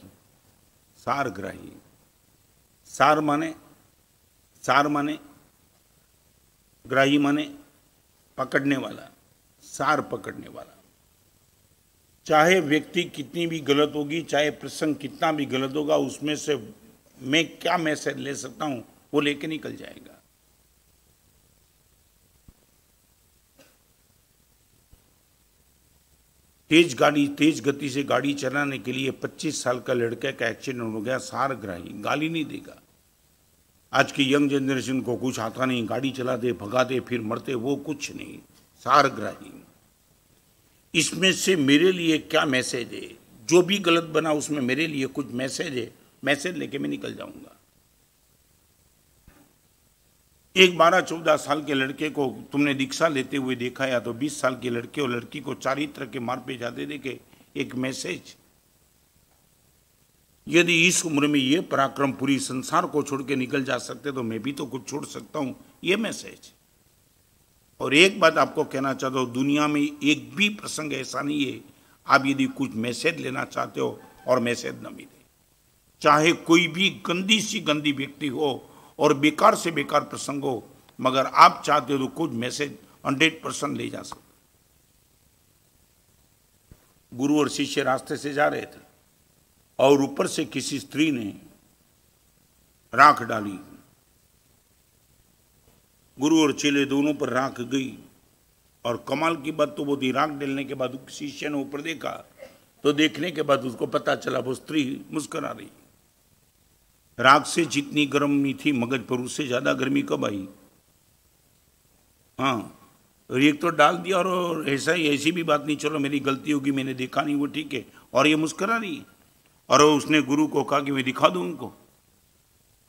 सारग्राही, सार माने ग्राही माने पकड़ने वाला, सार पकड़ने वाला। चाहे व्यक्ति कितनी भी गलत होगी, चाहे प्रसंग कितना भी गलत होगा, उसमें से मैं क्या मैसेज ले सकता हूं वो लेके निकल जाएगा। तेज गति से गाड़ी चलाने के लिए 25 साल का लड़के का एक्सीडेंट हो गया। सारग्राही, गाली नहीं देगा। आज की यंग जनरेशन को कुछ आता नहीं, गाड़ी चला दे, भगा दे, फिर मरते, वो कुछ नहीं। सारग्राही, इसमें से मेरे लिए क्या मैसेज है, जो भी गलत बना उसमें मेरे लिए कुछ मैसेज है, मैसेज लेके मैं निकल जाऊंगा। एक 12-14 साल के लड़के को तुमने दीक्षा लेते हुए देखा, या तो 20 साल के लड़के और लड़की को चारित्र के मार्ग पे जाते देखे, एक मैसेज। यदि इस उम्र में ये पराक्रम पूरी संसार को छोड़ के निकल जा सकते तो मैं भी तो कुछ छोड़ सकता हूं, ये मैसेज। और एक बात आपको कहना चाहता हूं, दुनिया में एक भी प्रसंग ऐसा नहीं है, आप यदि कुछ मैसेज लेना चाहते हो और मैसेज न मिले, चाहे कोई भी गंदी सी गंदी व्यक्ति हो और बेकार से बेकार प्रसंग हो, मगर आप चाहते हो तो कुछ मैसेज 100% ले जा सकते। गुरु और शिष्य रास्ते से जा रहे थे और ऊपर से किसी स्त्री ने राख डाली। गुरु और चेले दोनों पर राख गई, और कमाल की बात तो वो थी, राख डालने के बाद शिष्य ने ऊपर देखा तो देखने के बाद उसको पता चला वो स्त्री मुस्कुरा रही। राख से जितनी गर्मी थी मगज पर, उससे ज्यादा गर्मी कब आई? हाँ, और एक तो डाल दिया, और ऐसी भी बात नहीं, चलो मेरी गलती होगी, मैंने देखा नहीं, वो ठीक है, और ये मुस्कुरा रही। और उसने गुरु को कहा कि मैं दिखा दूं उनको,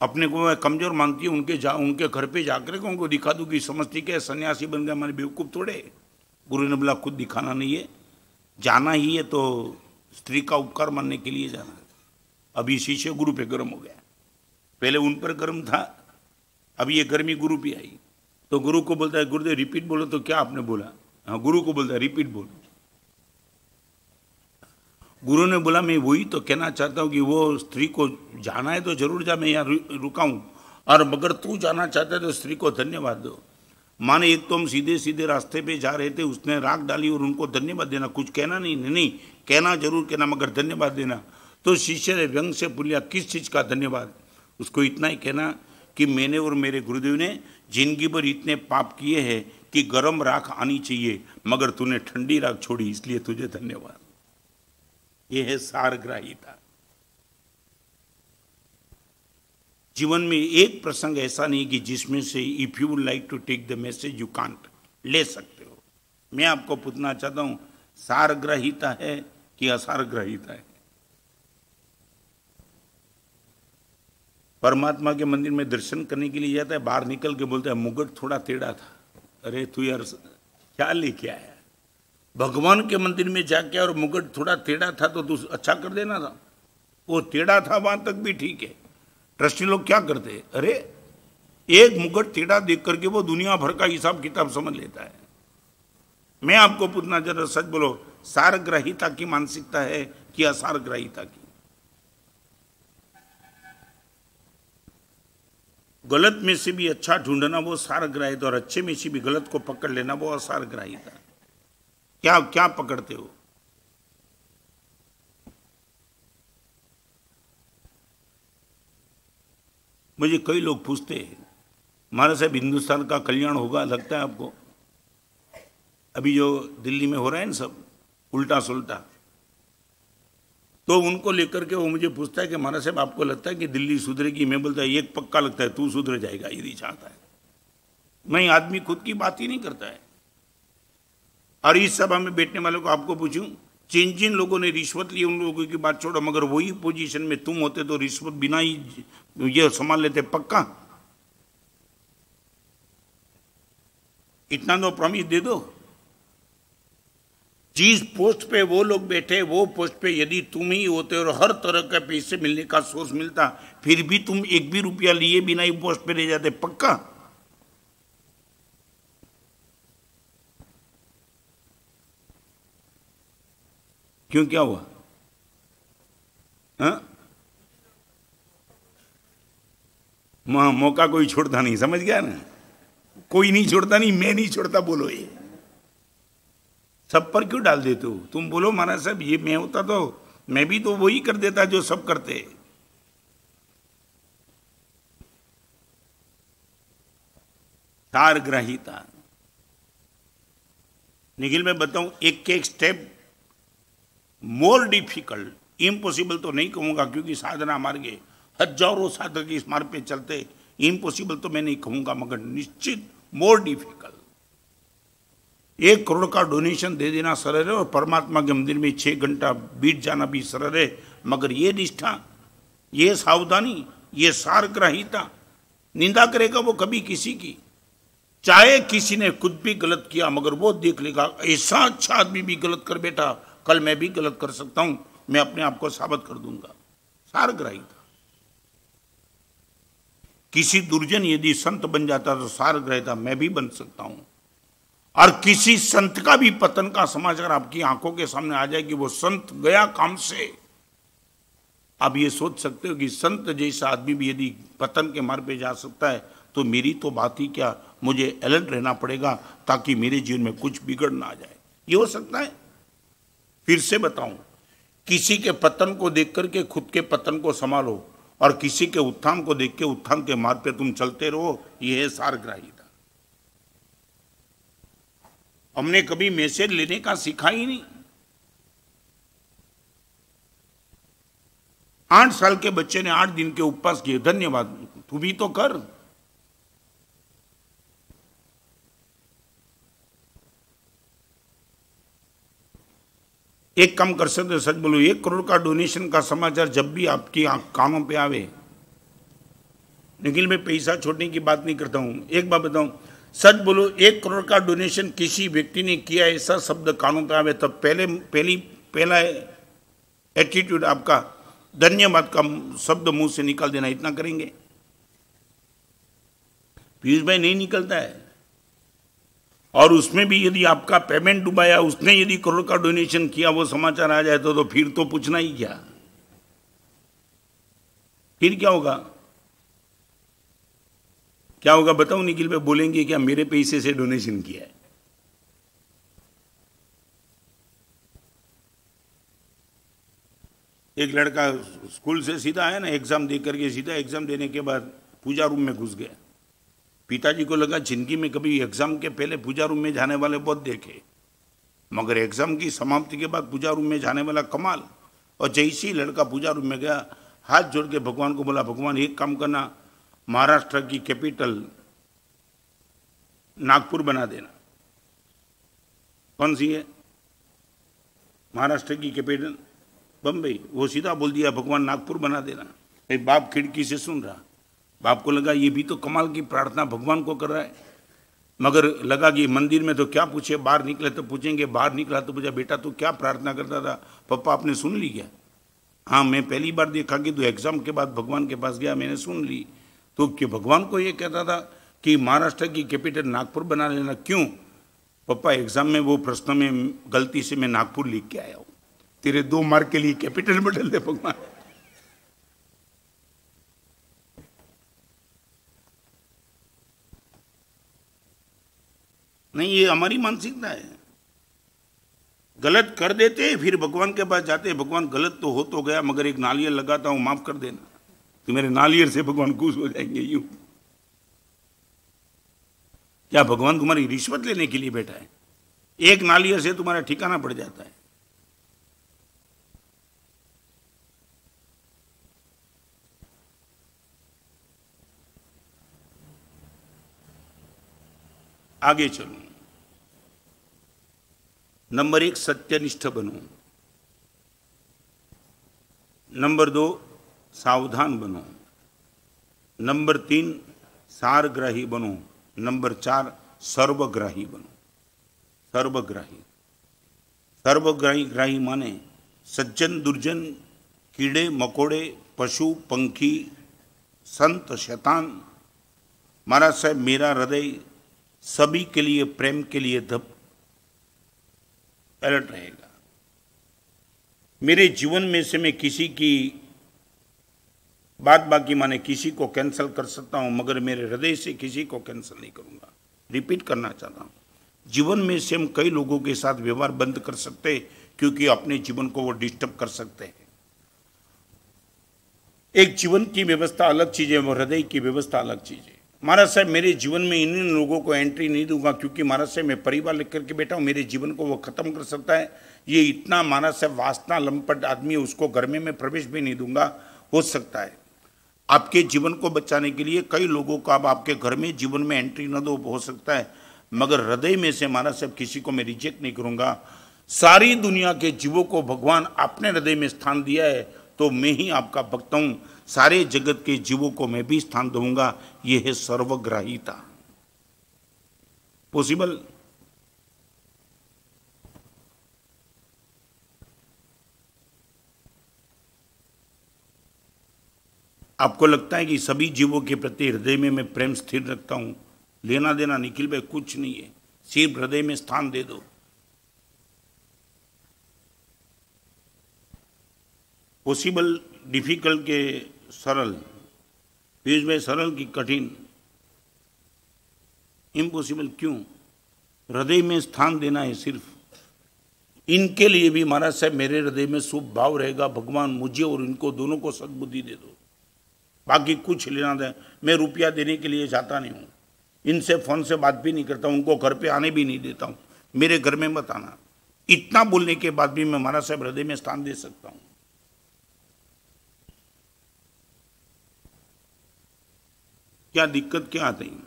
अपने को मैं कमजोर मानती हूँ, उनके घर पे जाकर के उनको दिखा दूं कि समझती क्या सन्यासी बन गया, हमारे बेवकूफ थोड़े। गुरु ने बोला खुद दिखाना नहीं है, जाना ही है तो स्त्री का उपकार मानने के लिए जाना। अभी शिष्य गुरु पे गर्म हो गया, पहले उन पर गर्म था, अभी ये गर्मी गुरु पे आई। तो गुरु को बोलता है, गुरुदेव रिपीट बोलो। तो क्या आपने बोला? हाँ, गुरु को बोलता है रिपीट बोलो। गुरु ने बोला मैं वही तो कहना चाहता हूँ कि वो स्त्री को जाना है तो जरूर जा, मैं यहाँ रुका हूँ, और मगर तू जाना चाहता है तो स्त्री को धन्यवाद दो। माने एक तो हम सीधे सीधे रास्ते पे जा रहे थे, उसने राख डाली और उनको धन्यवाद देना, कुछ कहना नहीं, कहना जरूर कहना मगर धन्यवाद देना। तो शिष्य ने व्यंग से बोलिया किस चीज का धन्यवाद? उसको इतना ही कहना कि मैंने और मेरे गुरुदेव ने जिंदगी भर इतने पाप किए हैं कि गर्म राख आनी चाहिए, मगर तूने ठंडी राख छोड़ी, इसलिए तुझे धन्यवाद। यह है सारग्राहिता। जीवन में एक प्रसंग ऐसा नहीं कि जिसमें से if you like to take the message you can't, ले सकते हो। मैं आपको पूछना चाहता हूं, सारग्राहिता है कि असारग्राहिता है? परमात्मा के मंदिर में दर्शन करने के लिए जाता है, बाहर निकल के बोलता है मुगट थोड़ा टेढ़ा था। अरे तू यार क्या लेके आया? भगवान के मंदिर में जाके और मुगट थोड़ा टेढ़ा था तो तू अच्छा कर देना था, वो टेढ़ा था वहां तक भी ठीक है। ट्रस्टी लोग क्या करते हैं, अरे एक मुगट टेढ़ा देख करके वो दुनिया भर का हिसाब किताब समझ लेता है। मैं आपको पूछना, जरा सच बोलो, सारग्राहिता की मानसिकता है कि असारग्राहिता की? गलत में से भी अच्छा ढूंढना वो सारग्राहिता, और अच्छे में से भी गलत को पकड़ लेना वो असारग्राहिता। क्या क्या पकड़ते हो? मुझे कई लोग पूछते हैं, महाराज साहब हिंदुस्तान का कल्याण होगा लगता है आपको? अभी जो दिल्ली में हो रहा है ना सब उल्टा सुल्टा, तो उनको लेकर के वो मुझे पूछता है कि महाराज साहब आपको लगता है कि दिल्ली सुधरेगी? मैं बोलता है एक पक्का लगता है, तू सुधर जाएगा यदि चाहता है। नहीं, आदमी खुद की बात ही नहीं करता है। और इस सभा में बैठने वालों को आपको पूछूं, जिन लोगों ने रिश्वत ली उन लोगों की बात छोड़ो, मगर वही पोजीशन में तुम होते तो रिश्वत बिना ही ये संभाल लेते पक्का? इतना तो प्रॉमिस दे दो। जिस पोस्ट पे वो लोग बैठे, वो पोस्ट पे यदि तुम ही होते और हर तरह का पैसे मिलने का सोर्स मिलता, फिर भी तुम एक भी रुपया लिए बिना ही पोस्ट पे रह जाते पक्का? क्यों, क्या हुआ? हाँ, मौका कोई छोड़ता नहीं, समझ गया ना? कोई नहीं छोड़ता, नहीं मैं नहीं छोड़ता, बोलो ये सब पर क्यों डाल देते हो तुम? बोलो महाराज साहब, ये मैं होता तो मैं भी तो वही कर देता जो सब करते। सारग्राहिता। निखिल मैं बताऊं, एक एक स्टेप मोर डिफिकल्ट, इम्पॉसिबल तो नहीं कहूंगा क्योंकि साधना मार्ग हजारों साधक इस मार्ग पे चलते, इम्पॉसिबल तो मैं नहीं कहूंगा, मगर निश्चित मोर डिफिकल्ट। 1 करोड़ का डोनेशन दे देना सरल है और परमात्मा के मंदिर में 6 घंटा बीत जाना भी सरल है, मगर ये निष्ठा, ये सावधानी, ये सारग्राहिता, निंदा करेगा वो कभी किसी की, चाहे किसी ने खुद भी गलत किया, मगर वो देख लेगा ऐसा अच्छा आदमी भी गलत कर बैठा, कल मैं भी गलत कर सकता हूं, मैं अपने आप को साबित कर दूंगा। सारग्राहिता। किसी दुर्जन यदि संत बन जाता तो सारग्राहिता मैं भी बन सकता हूं, और किसी संत का भी पतन का समाचार आपकी आंखों के सामने आ जाए कि वो संत गया काम से, आप ये सोच सकते हो कि संत जैसा आदमी भी यदि पतन के मार्ग पे जा सकता है तो मेरी तो बात ही क्या, मुझे अलर्ट रहना पड़ेगा ताकि मेरे जीवन में कुछ बिगड़ ना आ जाए। ये हो सकता है? फिर से बताऊं, किसी के पतन को देख करके खुद के पतन को संभालो और किसी के उत्थान को देख के उत्थान के मार्ग पे तुम चलते रहो, ये है सारग्राहिता। हमने कभी मैसेज लेने का सीखा ही नहीं। 8 साल के बच्चे ने 8 दिन के उपवास किए, धन्यवाद, तू भी तो कर। एक काम कर सकते, सच बोलो, 1 करोड़ का डोनेशन का समाचार जब भी आपकी कानों पे आवे, लेकिन मैं पैसा छोड़ने की बात नहीं करता हूं, एक बात बताऊं, सच बोलो, 1 करोड़ का डोनेशन किसी व्यक्ति ने किया, ऐसा शब्द कानों पे आवे तब पहला एटीट्यूड आपका धन्यवाद का शब्द मुंह से निकाल देना, इतना करेंगे? पीयूष भाई नहीं निकलता है। और उसमें भी यदि आपका पेमेंट डुबाया, उसने यदि करोड़ का डोनेशन किया, वो समाचार आ जाए तो फिर तो पूछना ही क्या, फिर क्या होगा? क्या होगा बताओ निखिल भाई, बोलेंगे क्या मेरे पैसे से डोनेशन किया है? एक लड़का स्कूल से सीधा आया ना, एग्जाम दे करके सीधा एग्जाम देने के बाद पूजा रूम में घुस गया। पिताजी को लगा जिंदगी में कभी एग्जाम के पहले पूजा रूम में जाने वाले बहुत देखे, मगर एग्जाम की समाप्ति के बाद पूजा रूम में जाने वाला कमाल। और जैसे ही लड़का पूजा रूम में गया, हाथ जोड़ के भगवान को बोला, भगवान एक काम करना, महाराष्ट्र की कैपिटल नागपुर बना देना। कौन सी है महाराष्ट्र की कैपिटल? बम्बई। वो सीधा बोल दिया, भगवान नागपुर बना देना। एक बाप खिड़की से सुन रहा, बाप को लगा ये भी तो कमाल की प्रार्थना भगवान को कर रहा है, मगर लगा कि मंदिर में तो क्या पूछे, बाहर निकले तो पूछेंगे, बाहर निकला तो पूछा, बेटा तू क्या प्रार्थना करता था? पापा आपने सुन ली क्या? हाँ मैं पहली बार देखा कि तू एग्जाम के बाद भगवान के पास गया, मैंने सुन ली। तो कि भगवान को ये कहता था कि महाराष्ट्र की कैपिटल नागपुर बना लेना, क्यों? पापा एग्जाम में वो प्रश्न में गलती से मैं नागपुर लिख के आया हूँ, तेरे 2 मार्क के लिए कैपिटल बदल दे भगवान। नहीं, ये हमारी मानसिकता है। गलत कर देते फिर भगवान के पास जाते, भगवान गलत तो हो तो गया, मगर एक नालियर लगाता हूं, माफ कर देना। तो मेरे नालियर से भगवान खुश हो जाएंगे। यूं क्या भगवान तुम्हारी रिश्वत लेने के लिए बैठा है? एक नालियर से तुम्हारा ठिकाना पड़ जाता है। आगे चलो। नंबर 1 सत्यनिष्ठ बनो, नंबर 2 सावधान बनो, नंबर 3 सारग्राही बनो, नंबर 4 सर्वग्राही बनो। सर्वग्राही, सर्वग्राही माने सज्जन दुर्जन, कीड़े मकोड़े, पशु पंखी, संत शैतान, महाराज साहब मेरा हृदय सभी के लिए प्रेम के लिए अलर्ट रहेगा। मेरे जीवन में से मैं किसी की बात बाकी माने किसी को कैंसिल कर सकता हूं, मगर मेरे हृदय से किसी को कैंसिल नहीं करूंगा। रिपीट करना चाहता हूं, जीवन में से हम कई लोगों के साथ व्यवहार बंद कर सकते हैं क्योंकि अपने जीवन को वो डिस्टर्ब कर सकते हैं। एक जीवन की व्यवस्था अलग चीज है, वो हृदय की व्यवस्था अलग चीज है। महाराज साहब, मेरे जीवन में इन लोगों को एंट्री नहीं दूंगा क्योंकि महाराज साहब मैं परिवार लेकर के बैठा हूं, मेरे जीवन को वो खत्म कर सकता है। ये इतना महाराज साहब वासना लंपट आदमी है, उसको घर में मैं प्रवेश भी नहीं दूंगा। हो सकता है आपके जीवन को बचाने के लिए कई लोगों को अब आपके घर में जीवन में एंट्री न दो, हो सकता है, मगर हृदय में से महाराज साहब किसी को मैं रिजेक्ट नहीं करूंगा। सारी दुनिया के जीवों को भगवान अपने हृदय में स्थान दिया है, तो मैं ही आपका भक्त हूं, सारे जगत के जीवों को मैं भी स्थान दूंगा। यह है सर्वग्राहीता। पॉसिबल? आपको लगता है कि सभी जीवों के प्रति हृदय में मैं प्रेम स्थिर रखता हूं? लेना देना निखिल भाई कुछ नहीं है, सिर्फ हृदय में स्थान दे दो। पॉसिबल, डिफिकल्ट के सरल, पीयूष भाई सरल की कठिन, इम्पॉसिबल क्यों? हृदय में स्थान देना है सिर्फ। इनके लिए भी महाराज साहब मेरे हृदय में शुभ भाव रहेगा। भगवान मुझे और इनको दोनों को सद्बुद्धि दे दो, बाकी कुछ लेना दे। मैं रुपया देने के लिए जाता नहीं हूं, इनसे फोन से बात भी नहीं करता हूं, उनको घर पे आने भी नहीं देता हूं, मेरे घर में मत आना। इतना बोलने के बाद भी मैं महाराज साहब हृदय में स्थान दे सकता हूं। क्या दिक्कत क्या आती है?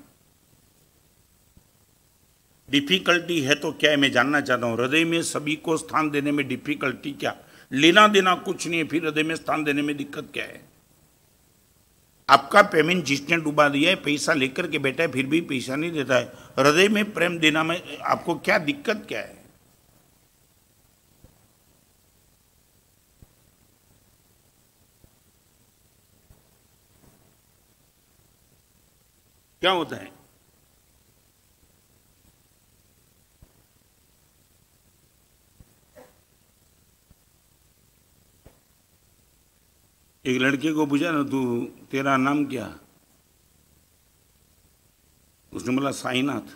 डिफिकल्टी है तो क्या है, मैं जानना चाहता हूं। हृदय में सभी को स्थान देने में डिफिकल्टी क्या? लेना देना कुछ नहीं है, फिर हृदय में स्थान देने में दिक्कत क्या है? आपका पेमेंट जिसने डुबा दिया है, पैसा लेकर के बैठा है, फिर भी पैसा नहीं देता है। हृदय में प्रेम देना में आपको क्या दिक्कत क्या है? क्या होता है? एक लड़के को पूछा ना, तू तेरा नाम क्या? उसने बोला साईनाथ।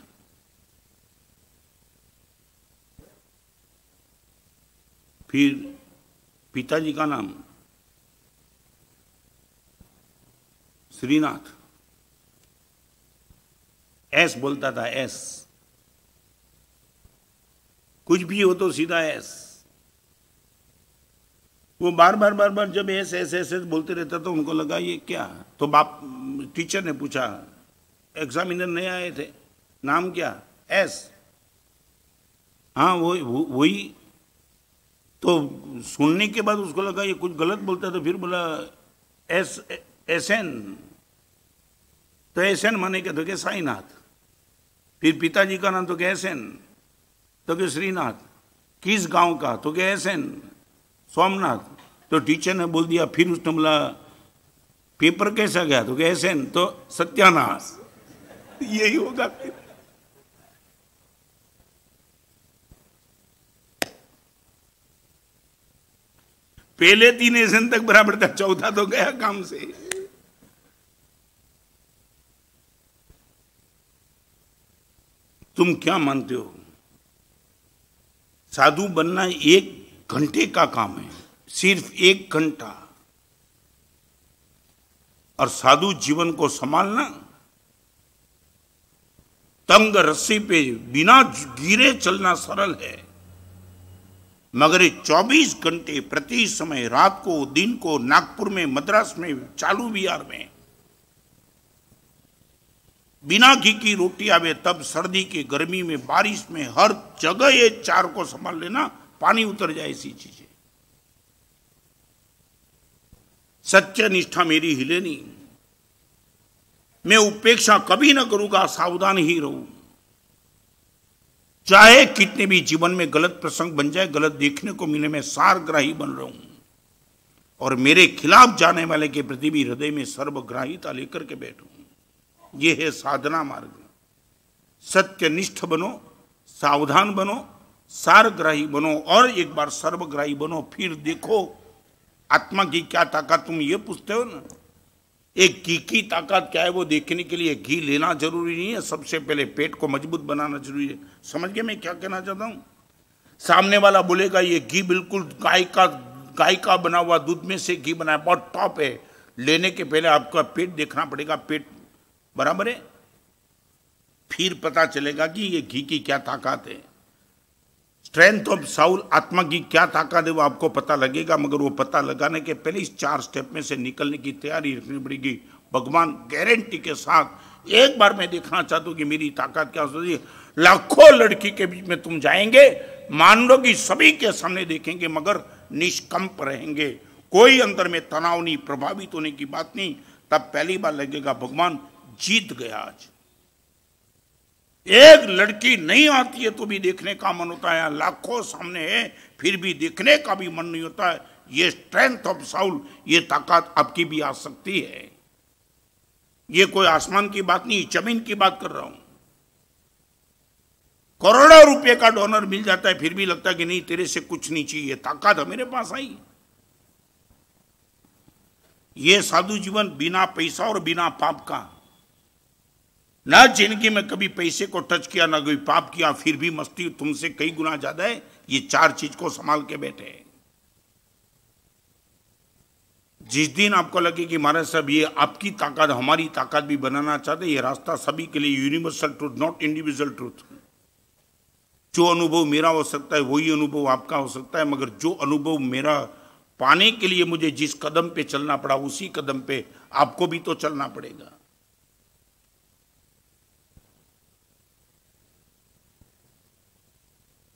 फिर पिताजी का नाम श्रीनाथ। एस बोलता था, एस, कुछ भी हो तो सीधा एस। वो बार बार जब एस एस एस एस बोलते रहता तो उनको लगा ये क्या। तो बाप टीचर ने पूछा, एग्जामिनर नए आए थे, नाम क्या? एस। हाँ वही। तो सुनने के बाद उसको लगा ये कुछ गलत बोलता, तो फिर बोला एस एस एन। तो एस एन माने क्या? तो क्या साईनाथ। फिर पिताजी का नाम तो क्या एस एन, तो क्या श्रीनाथ। किस गांव का? तो क्या एस एन, सोमनाथ। तो टीचर ने बोल दिया, फिर उसने बोला पेपर कैसा गया? तो क्या एस एन, तो सत्यानाश। यही होगा फिर। पहले 3 एस एन तक बराबर था, चौथा तो गया काम से। तुम क्या मानते हो? साधु बनना 1 घंटे का काम है, सिर्फ 1 घंटा। और साधु जीवन को संभालना तंग रस्सी पे बिना गिरे चलना सरल है, मगर 24 घंटे प्रति समय, रात को, दिन को, नागपुर में, मद्रास में, चालू बिहार में, बिना घी की रोटी आवे तब, सर्दी की गर्मी में, बारिश में, हर जगह ये 4 को संभाल लेना, पानी उतर जाए ऐसी चीजें। सत्य निष्ठा मेरी हिले नहीं। मैं उपेक्षा कभी ना करूंगा, सावधान ही रहूं। चाहे कितने भी जीवन में गलत प्रसंग बन जाए, गलत देखने को मिले, मैं सारग्राही बन रहा हूं। और मेरे खिलाफ जाने वाले के प्रति भी हृदय में सर्वग्राहीता लेकर के बैठूं। यह है साधना मार्ग। सत्यनिष्ठ बनो, सावधान बनो, सारग्राही बनो और एक बार सर्वग्राही बनो, फिर देखो आत्मा की क्या ताकत। तुम ये पूछते हो ना, एक घी की ताकत क्या है वो देखने के लिए घी लेना जरूरी नहीं है, सबसे पहले पेट को मजबूत बनाना जरूरी है। समझ गए मैं क्या कहना चाहता हूं? सामने वाला बोलेगा ये घी बिल्कुल गाय का बना हुआ दूध में से घी बना है, बहुत टॉप है, लेने के पहले आपका पेट देखना पड़ेगा, पेट बराबर है, फिर पता चलेगा कि ये घी की क्या ताकत है। स्ट्रेंथ ऑफ साउल, आत्मा की क्या ताकत है वो आपको पता लगेगा, मगर वो पता लगाने के पहले इस 4 स्टेप में से निकलने की तैयारी रखनी पड़ेगी। भगवान गारंटी के साथ एक बार मैं देखना चाहता हूं कि मेरी ताकत क्या होती है। लाखों लड़की के बीच में तुम जाएंगे, मान लो कि सभी के सामने देखेंगे, मगर निष्कंप रहेंगे, कोई अंदर में तनाव नहीं, प्रभावित होने की बात नहीं। तब पहली बार लगेगा भगवान जीत गया। आज एक लड़की नहीं आती है तो भी देखने का मन होता है, लाखों सामने है फिर भी देखने का भी मन नहीं होता है। ये स्ट्रेंथ ऑफ साउल, ये ताकत आपकी भी आ सकती है। ये कोई आसमान की बात नहीं, जमीन की बात कर रहा हूं। करोड़ों रुपए का डोनर मिल जाता है फिर भी लगता है कि नहीं तेरे से कुछ नहीं चाहिए, ताकत है मेरे पास आई। ये साधु जीवन बिना पैसा और बिना पाप का, ना जिंदगी में कभी पैसे को टच किया ना कोई पाप किया, फिर भी मस्ती तुमसे कई गुना ज्यादा है। ये 4 चीज को संभाल के बैठे हैं। जिस दिन आपको लगे कि महाराज साहब ये आपकी ताकत हमारी ताकत भी बनाना चाहते, ये रास्ता सभी के लिए universal truth, not individual truth. जो अनुभव मेरा हो सकता है वही अनुभव आपका हो सकता है, मगर जो अनुभव मेरा पाने के लिए मुझे जिस कदम पे चलना पड़ा उसी कदम पे आपको भी तो चलना पड़ेगा।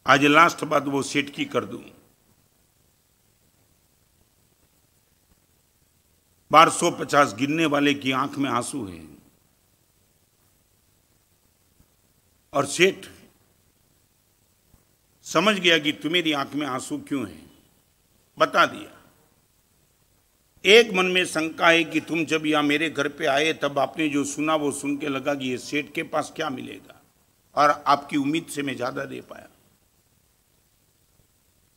आज लास्ट बात वो सेठ की कर दूं। 1250 गिनने वाले की आंख में आंसू है और सेठ समझ गया कि तुम्हारी आंख में आंसू क्यों है, बता दिया। एक मन में शंका है कि तुम जब यहां मेरे घर पे आए तब आपने जो सुना वो सुन के लगा कि ये सेठ के पास क्या मिलेगा, और आपकी उम्मीद से मैं ज्यादा दे पाया।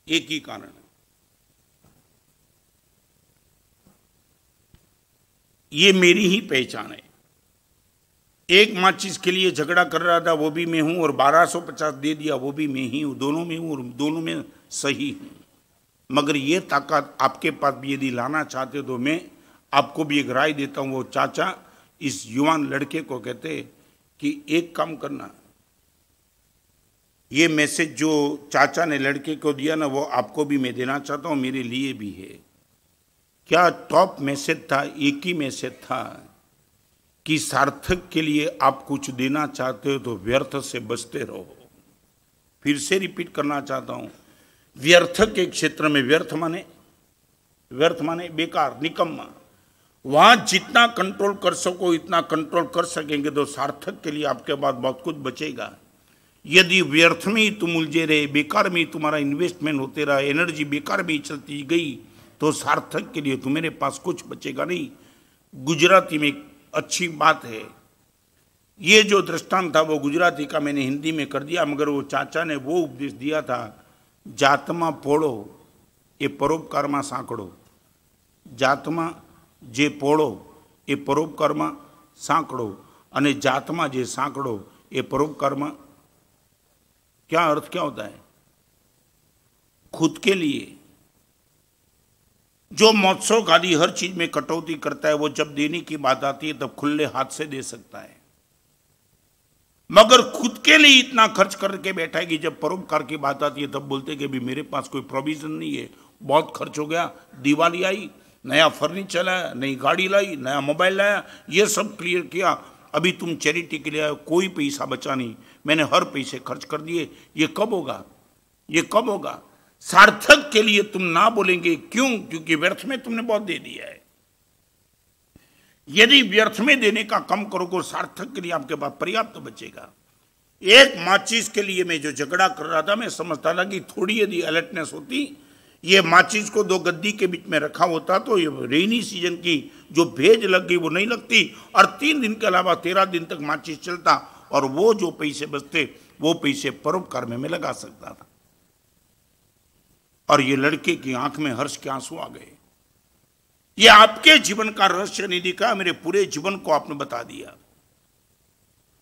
एक ही कारण है, ये मेरी ही पहचान है। एक माचिस के लिए झगड़ा कर रहा था वो भी मैं हूं, और 1250 दे दिया वो भी मैं ही हूं, दोनों में हूं और दोनों में सही हूं। मगर ये ताकत आपके पास भी यदि लाना चाहते हो तो मैं आपको भी एक राय देता हूं। वो चाचा इस युवान लड़के को कहते कि एक काम करना, ये मैसेज जो चाचा ने लड़के को दिया ना वो आपको भी मैं देना चाहता हूं, मेरे लिए भी है। क्या टॉप मैसेज था, एक ही मैसेज था कि सार्थक के लिए आप कुछ देना चाहते हो तो व्यर्थ से बचते रहो। फिर से रिपीट करना चाहता हूं, व्यर्थ के क्षेत्र में व्यर्थ माने बेकार, निकम्मा। वहां जितना कंट्रोल कर सको इतना कंट्रोल कर सकेंगे तो सार्थक के लिए आपके पास बहुत कुछ बचेगा। यदि व्यर्थ में ही तुम उलझे रहे, बेकार में ही तुम्हारा इन्वेस्टमेंट होते रहा, एनर्जी बेकार में ही चलती गई, तो सार्थक के लिए तुम्हारे पास कुछ बचेगा नहीं। गुजराती में एक अच्छी बात है, ये जो दृष्टांत था वो गुजराती का मैंने हिंदी में कर दिया, मगर वो चाचा ने वो उपदेश दिया था, जातमा पोड़ो ये परोपकारमा सांकड़ो। जातमा जे पोड़ो ये परोपकारमा सांकड़ो, अने जातमा जे सांकड़ो ये परोपकारमा। क्या अर्थ क्या होता है? खुद के लिए जो महोत्सव आदि हर चीज में कटौती करता है, वो जब देने की बात आती है तब खुले हाथ से दे सकता है, मगर खुद के लिए इतना खर्च करके बैठा है कि जब परोपकार की बात आती है तब बोलते कि अभी मेरे पास कोई प्रोविजन नहीं है, बहुत खर्च हो गया, दिवाली आई, नया फर्नीचर लाया, नई गाड़ी लाई, नया मोबाइल लाया, ये सब क्लियर किया, अभी तुम चैरिटी के लिए आए, कोई पैसा बचा नहीं, मैंने हर पैसे खर्च कर दिए। ये कब होगा? ये कब होगा? सार्थक के लिए तुम ना बोलेंगे, क्यों? क्योंकि व्यर्थ में तुमने बहुत दे दिया है। यदि व्यर्थ में देने का कम करोगे, सार्थक के लिए आपके पास पर्याप्त बचेगा। एक माचिस के लिए मैं जो झगड़ा कर रहा था, मैं समझता था कि थोड़ी यदि अलर्टनेस होती, ये माचिस को 2 गद्दी के बीच में रखा होता तो ये रेनी सीजन की जो भेज लग गई वो नहीं लगती, और 3 दिन के अलावा 13 दिन तक माचिस चलता, और वो जो पैसे बचते वो पैसे परोपकार में मैं लगा सकता था। और ये लड़के की आंख में हर्ष के आंसू आ गए। ये आपके जीवन का रहस्य नहीं दिखा, मेरे पूरे जीवन को आपने बता दिया।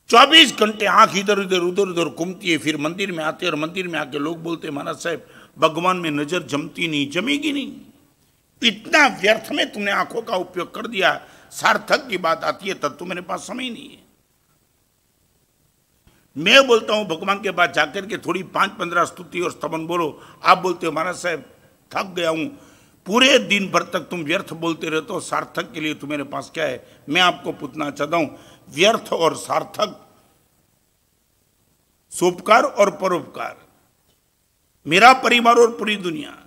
24 घंटे आंख इधर उधर घूमती है, फिर मंदिर में आते और मंदिर में आके लोग बोलते महाराज साहब भगवान में नजर जमती नहीं, जमेगी नहीं। इतना व्यर्थ में तुमने आंखों का उपयोग कर दिया। सार्थक की बात आती है तब तो मेरे पास समय नहीं है। मैं बोलता हूं भगवान के पास जाकर के थोड़ी 5-15 स्तुति और स्तवन बोलो, आप बोलते हो महाराज साहब थक गया हूं, पूरे दिन भर तक तुम व्यर्थ बोलते रहते हो, सार्थक के लिए तुम्हारे पास क्या है? मैं आपको पूछना चाहता हूं, व्यर्थ और सार्थक, सोपकार और परोपकार, मेरा परिवार और पूरी दुनिया,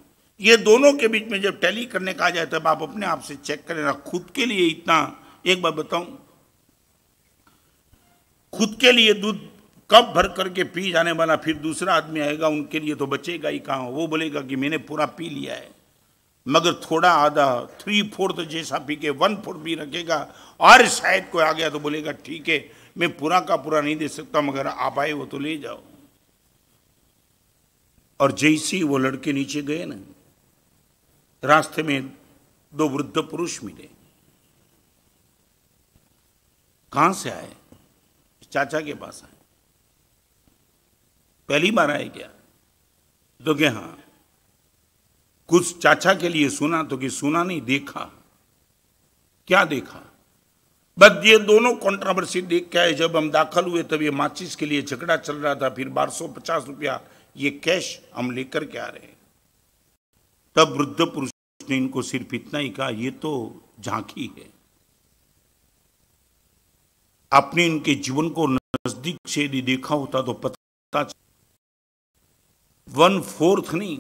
ये दोनों के बीच में जब टैली करने का आ जाए तब आप अपने आप से चेक करें ना। खुद के लिए इतना, एक बात बताऊं, खुद के लिए दूध कप भर करके पी जाने वाला फिर दूसरा आदमी आएगा, उनके लिए तो बचेगा ही कहाँ। वो बोलेगा कि मैंने पूरा पी लिया है, मगर थोड़ा आधा 3/4 जैसा पी के 1/4 भी रखेगा। और शायद कोई आ गया तो बोलेगा ठीक है मैं पूरा का पूरा नहीं दे सकता, मगर आप आए वो तो ले जाओ। और जैसे ही वो लड़के नीचे गए ना, रास्ते में 2 वृद्ध पुरुष मिले। कहां से आए? चाचा के पास आए। पहली बार आए क्या? तो क्या हाँ। कुछ चाचा के लिए सुना तो कि सुना नहीं, देखा। क्या देखा? बस ये दोनों कंट्रोवर्सी देख के आए। जब हम दाखिल हुए तब ये माचिस के लिए झगड़ा चल रहा था, फिर 1250 रुपया ये कैश हम लेकर के आ रहे हैं। तब वृद्ध पुरुष ने इनको सिर्फ इतना ही कहा, ये तो झांकी है। आपने इनके जीवन को नजदीक से यदि देखा होता तो पता 1/4 नहीं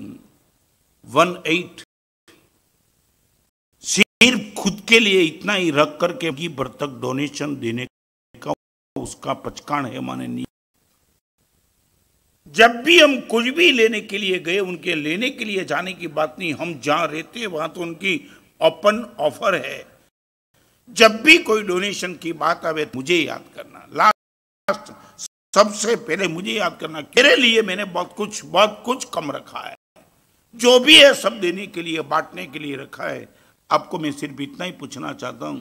1/8 सिर्फ खुद के लिए इतना ही रख करके की भर तक डोनेशन देने का उसका पचकान है माननीय। जब भी हम कुछ भी लेने के लिए गए, उनके लेने के लिए जाने की बात नहीं, हम जहां रहते वहां तो उनकी ओपन ऑफर है। जब भी कोई डोनेशन की बात आवे मुझे याद करना, लास्ट सबसे पहले मुझे याद करना। मेरे लिए मैंने बहुत कुछ कम रखा है, जो भी है सब देने के लिए बांटने के लिए रखा है। आपको मैं सिर्फ इतना ही पूछना चाहता हूं,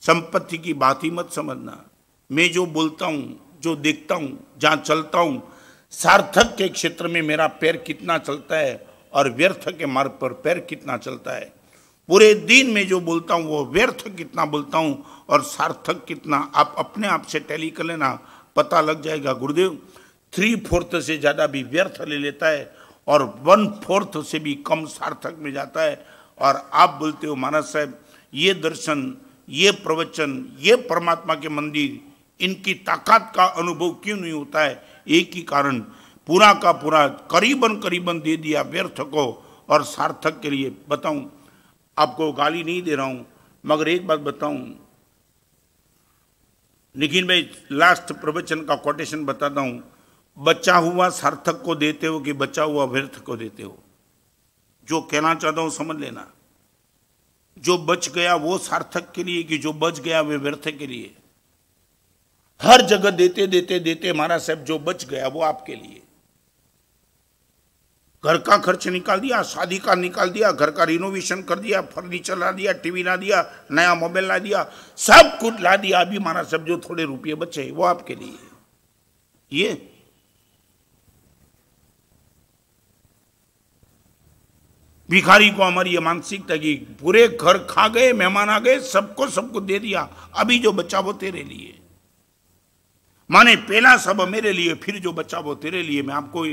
संपत्ति की बात ही मत समझना। मैं जो बोलता हूं, जो देखता हूं, जहां चलता हूं, सार्थक के क्षेत्र में मेरा पैर कितना चलता है और व्यर्थ के मार्ग पर पैर कितना चलता है। पूरे दिन में जो बोलता हूं वो व्यर्थ कितना बोलता हूं और सार्थक कितना, आप अपने आप से टैली कर लेना, पता लग जाएगा। गुरुदेव 3/4 से ज्यादा भी व्यर्थ ले लेता है और 1/4 से भी कम सार्थक में जाता है। और आप बोलते हो महाराज साहब ये दर्शन, ये प्रवचन, ये परमात्मा के मंदिर, इनकी ताकत का अनुभव क्यों नहीं होता है? एक ही कारण, पूरा का पूरा करीबन दे दिया व्यर्थ को और सार्थक के लिए। बताऊं, आपको गाली नहीं दे रहा हूं, मगर एक बात बताऊं, लेकिन मैं लास्ट प्रवचन का कोटेशन बताता हूं, बचा हुआ सार्थक को देते हो कि बचा हुआ व्यर्थ को देते हो? जो कहना चाहता हूं समझ लेना। जो बच गया वो सार्थक के लिए कि जो बच गया वे व्यर्थ के लिए? हर जगह देते देते देते महाराज साहब जो बच गया वो आपके लिए। घर का खर्च निकाल दिया, शादी का निकाल दिया, घर का रिनोवेशन कर दिया, फर्नीचर ला दिया, टीवी ला दिया, नया मोबाइल ला दिया, सब कुछ ला दिया। अभी महाराज साहब जो थोड़े रुपये बचे वो आपके लिए। ये भिखारी को हमारी ये मानसिकता कि पूरे घर खा गए, मेहमान आ गए, सबको दे दिया, अभी जो बचा वो तेरे लिए। माने पहला सब मेरे लिए, फिर जो बचा वो तेरे लिए। मैं आपको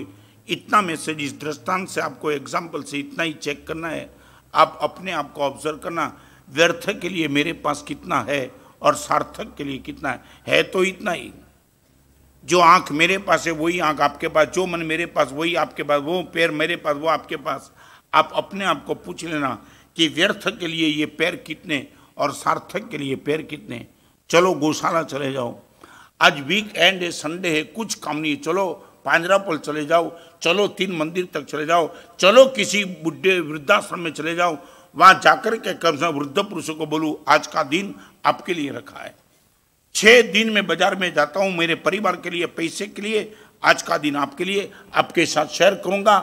इतना मैसेज इस दृष्टांत से, आपको एग्जाम्पल से इतना ही चेक करना है। आप अपने आप को ऑब्जर्व करना, व्यर्थ के लिए मेरे पास कितना है और सार्थक के लिए कितना है तो इतना ही। जो आंख मेरे पास है वही आंख आपके पास, जो मन मेरे पास वही आपके पास, वो पैर मेरे पास वो आपके पास। आप अपने आप को पूछ लेना कि व्यर्थ के लिए ये पैर कितने और सार्थक के लिए पैर कितने। चलो गौशाला चले जाओ, आज वीक एंड है, संडे है, कुछ काम नहीं, चलो पांजरापोल चले जाओ, चलो 3 मंदिर तक चले जाओ, चलो किसी बुढ़े वृद्धाश्रम में चले जाओ, वहां जाकर के कम से कम वृद्ध पुरुषों को बोलूं आज का दिन आपके लिए रखा है। 6 दिन में बाजार में जाता हूं मेरे परिवार के लिए, पैसे के लिए, आज का दिन आपके लिए, आपके साथ शेयर करूंगा।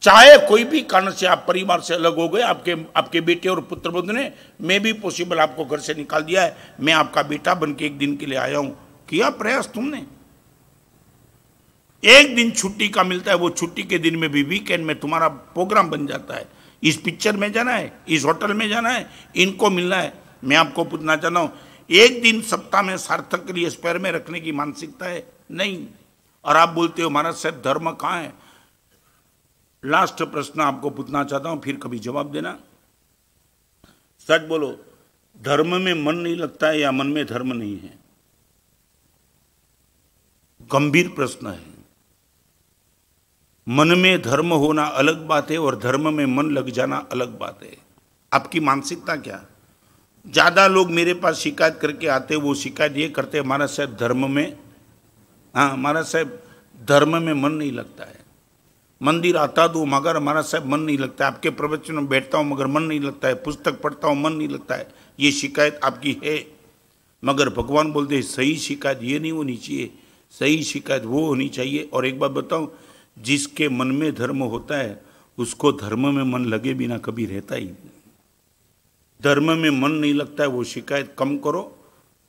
चाहे कोई भी कारण से आप परिवार से अलग हो गए, आपके बेटे और पुत्रवधु ने, मैं भी पॉसिबल आपको घर से निकाल दिया है, मैं आपका बेटा बन के एक दिन के लिए आया हूं, किया प्रयास तुमने? एक दिन छुट्टी का मिलता है, वो छुट्टी के दिन में भी वीकेंड में तुम्हारा प्रोग्राम बन जाता है, इस पिक्चर में जाना है, इस होटल में जाना है, इनको मिलना है। मैं आपको पूछना चाहता हूं, एक दिन सप्ताह में सार्थक के लिए स्पेयर में रखने की मानसिकता है? नहीं। और आप बोलते हो महाराज साहब धर्म कहां है? लास्ट प्रश्न आपको पूछना चाहता हूं, फिर कभी जवाब देना। सच बोलो, धर्म में मन नहीं लगता है या मन में धर्म नहीं है? गंभीर प्रश्न है। मन में धर्म होना अलग बात है और धर्म में मन लग जाना अलग बात है। आपकी मानसिकता क्या? ज्यादा लोग मेरे पास शिकायत करके आते, वो शिकायत ये करते महाराज साहब धर्म में, हाँ महाराज साहब धर्म में मन नहीं लगता है, मंदिर आता हूँ मगर महाराज साहब मन नहीं लगता है, आपके प्रवचन में बैठता हूँ मगर मन नहीं लगता है, पुस्तक पढ़ता हूँ मन नहीं लगता है, ये शिकायत आपकी है। मगर भगवान बोलते हैं सही शिकायत ये नहीं होनी चाहिए, सही शिकायत वो होनी चाहिए। और एक बात बताऊं, जिसके मन में धर्म होता है उसको धर्म में मन लगे बिना कभी रहता ही नहीं। धर्म में मन नहीं लगता है वो शिकायत कम करो,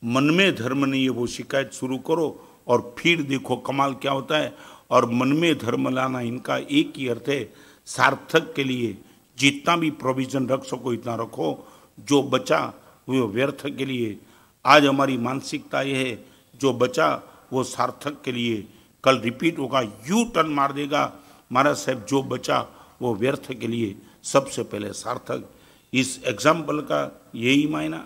मन में धर्म नहीं है वो शिकायत शुरू करो, और फिर देखो कमाल क्या होता है। और मन में धर्म लाना, इनका एक ही अर्थ है, सार्थक के लिए जितना भी प्रोविजन रख सको इतना रखो, जो बचा वो व्यर्थ के लिए। आज हमारी मानसिकता ये है, जो बचा वो सार्थक के लिए, कल रिपीट होगा, यू टर्न मार देगा महाराज साहब, जो बचा वो व्यर्थ के लिए, सबसे पहले सार्थक। इस एग्जाम्पल का यही मायना।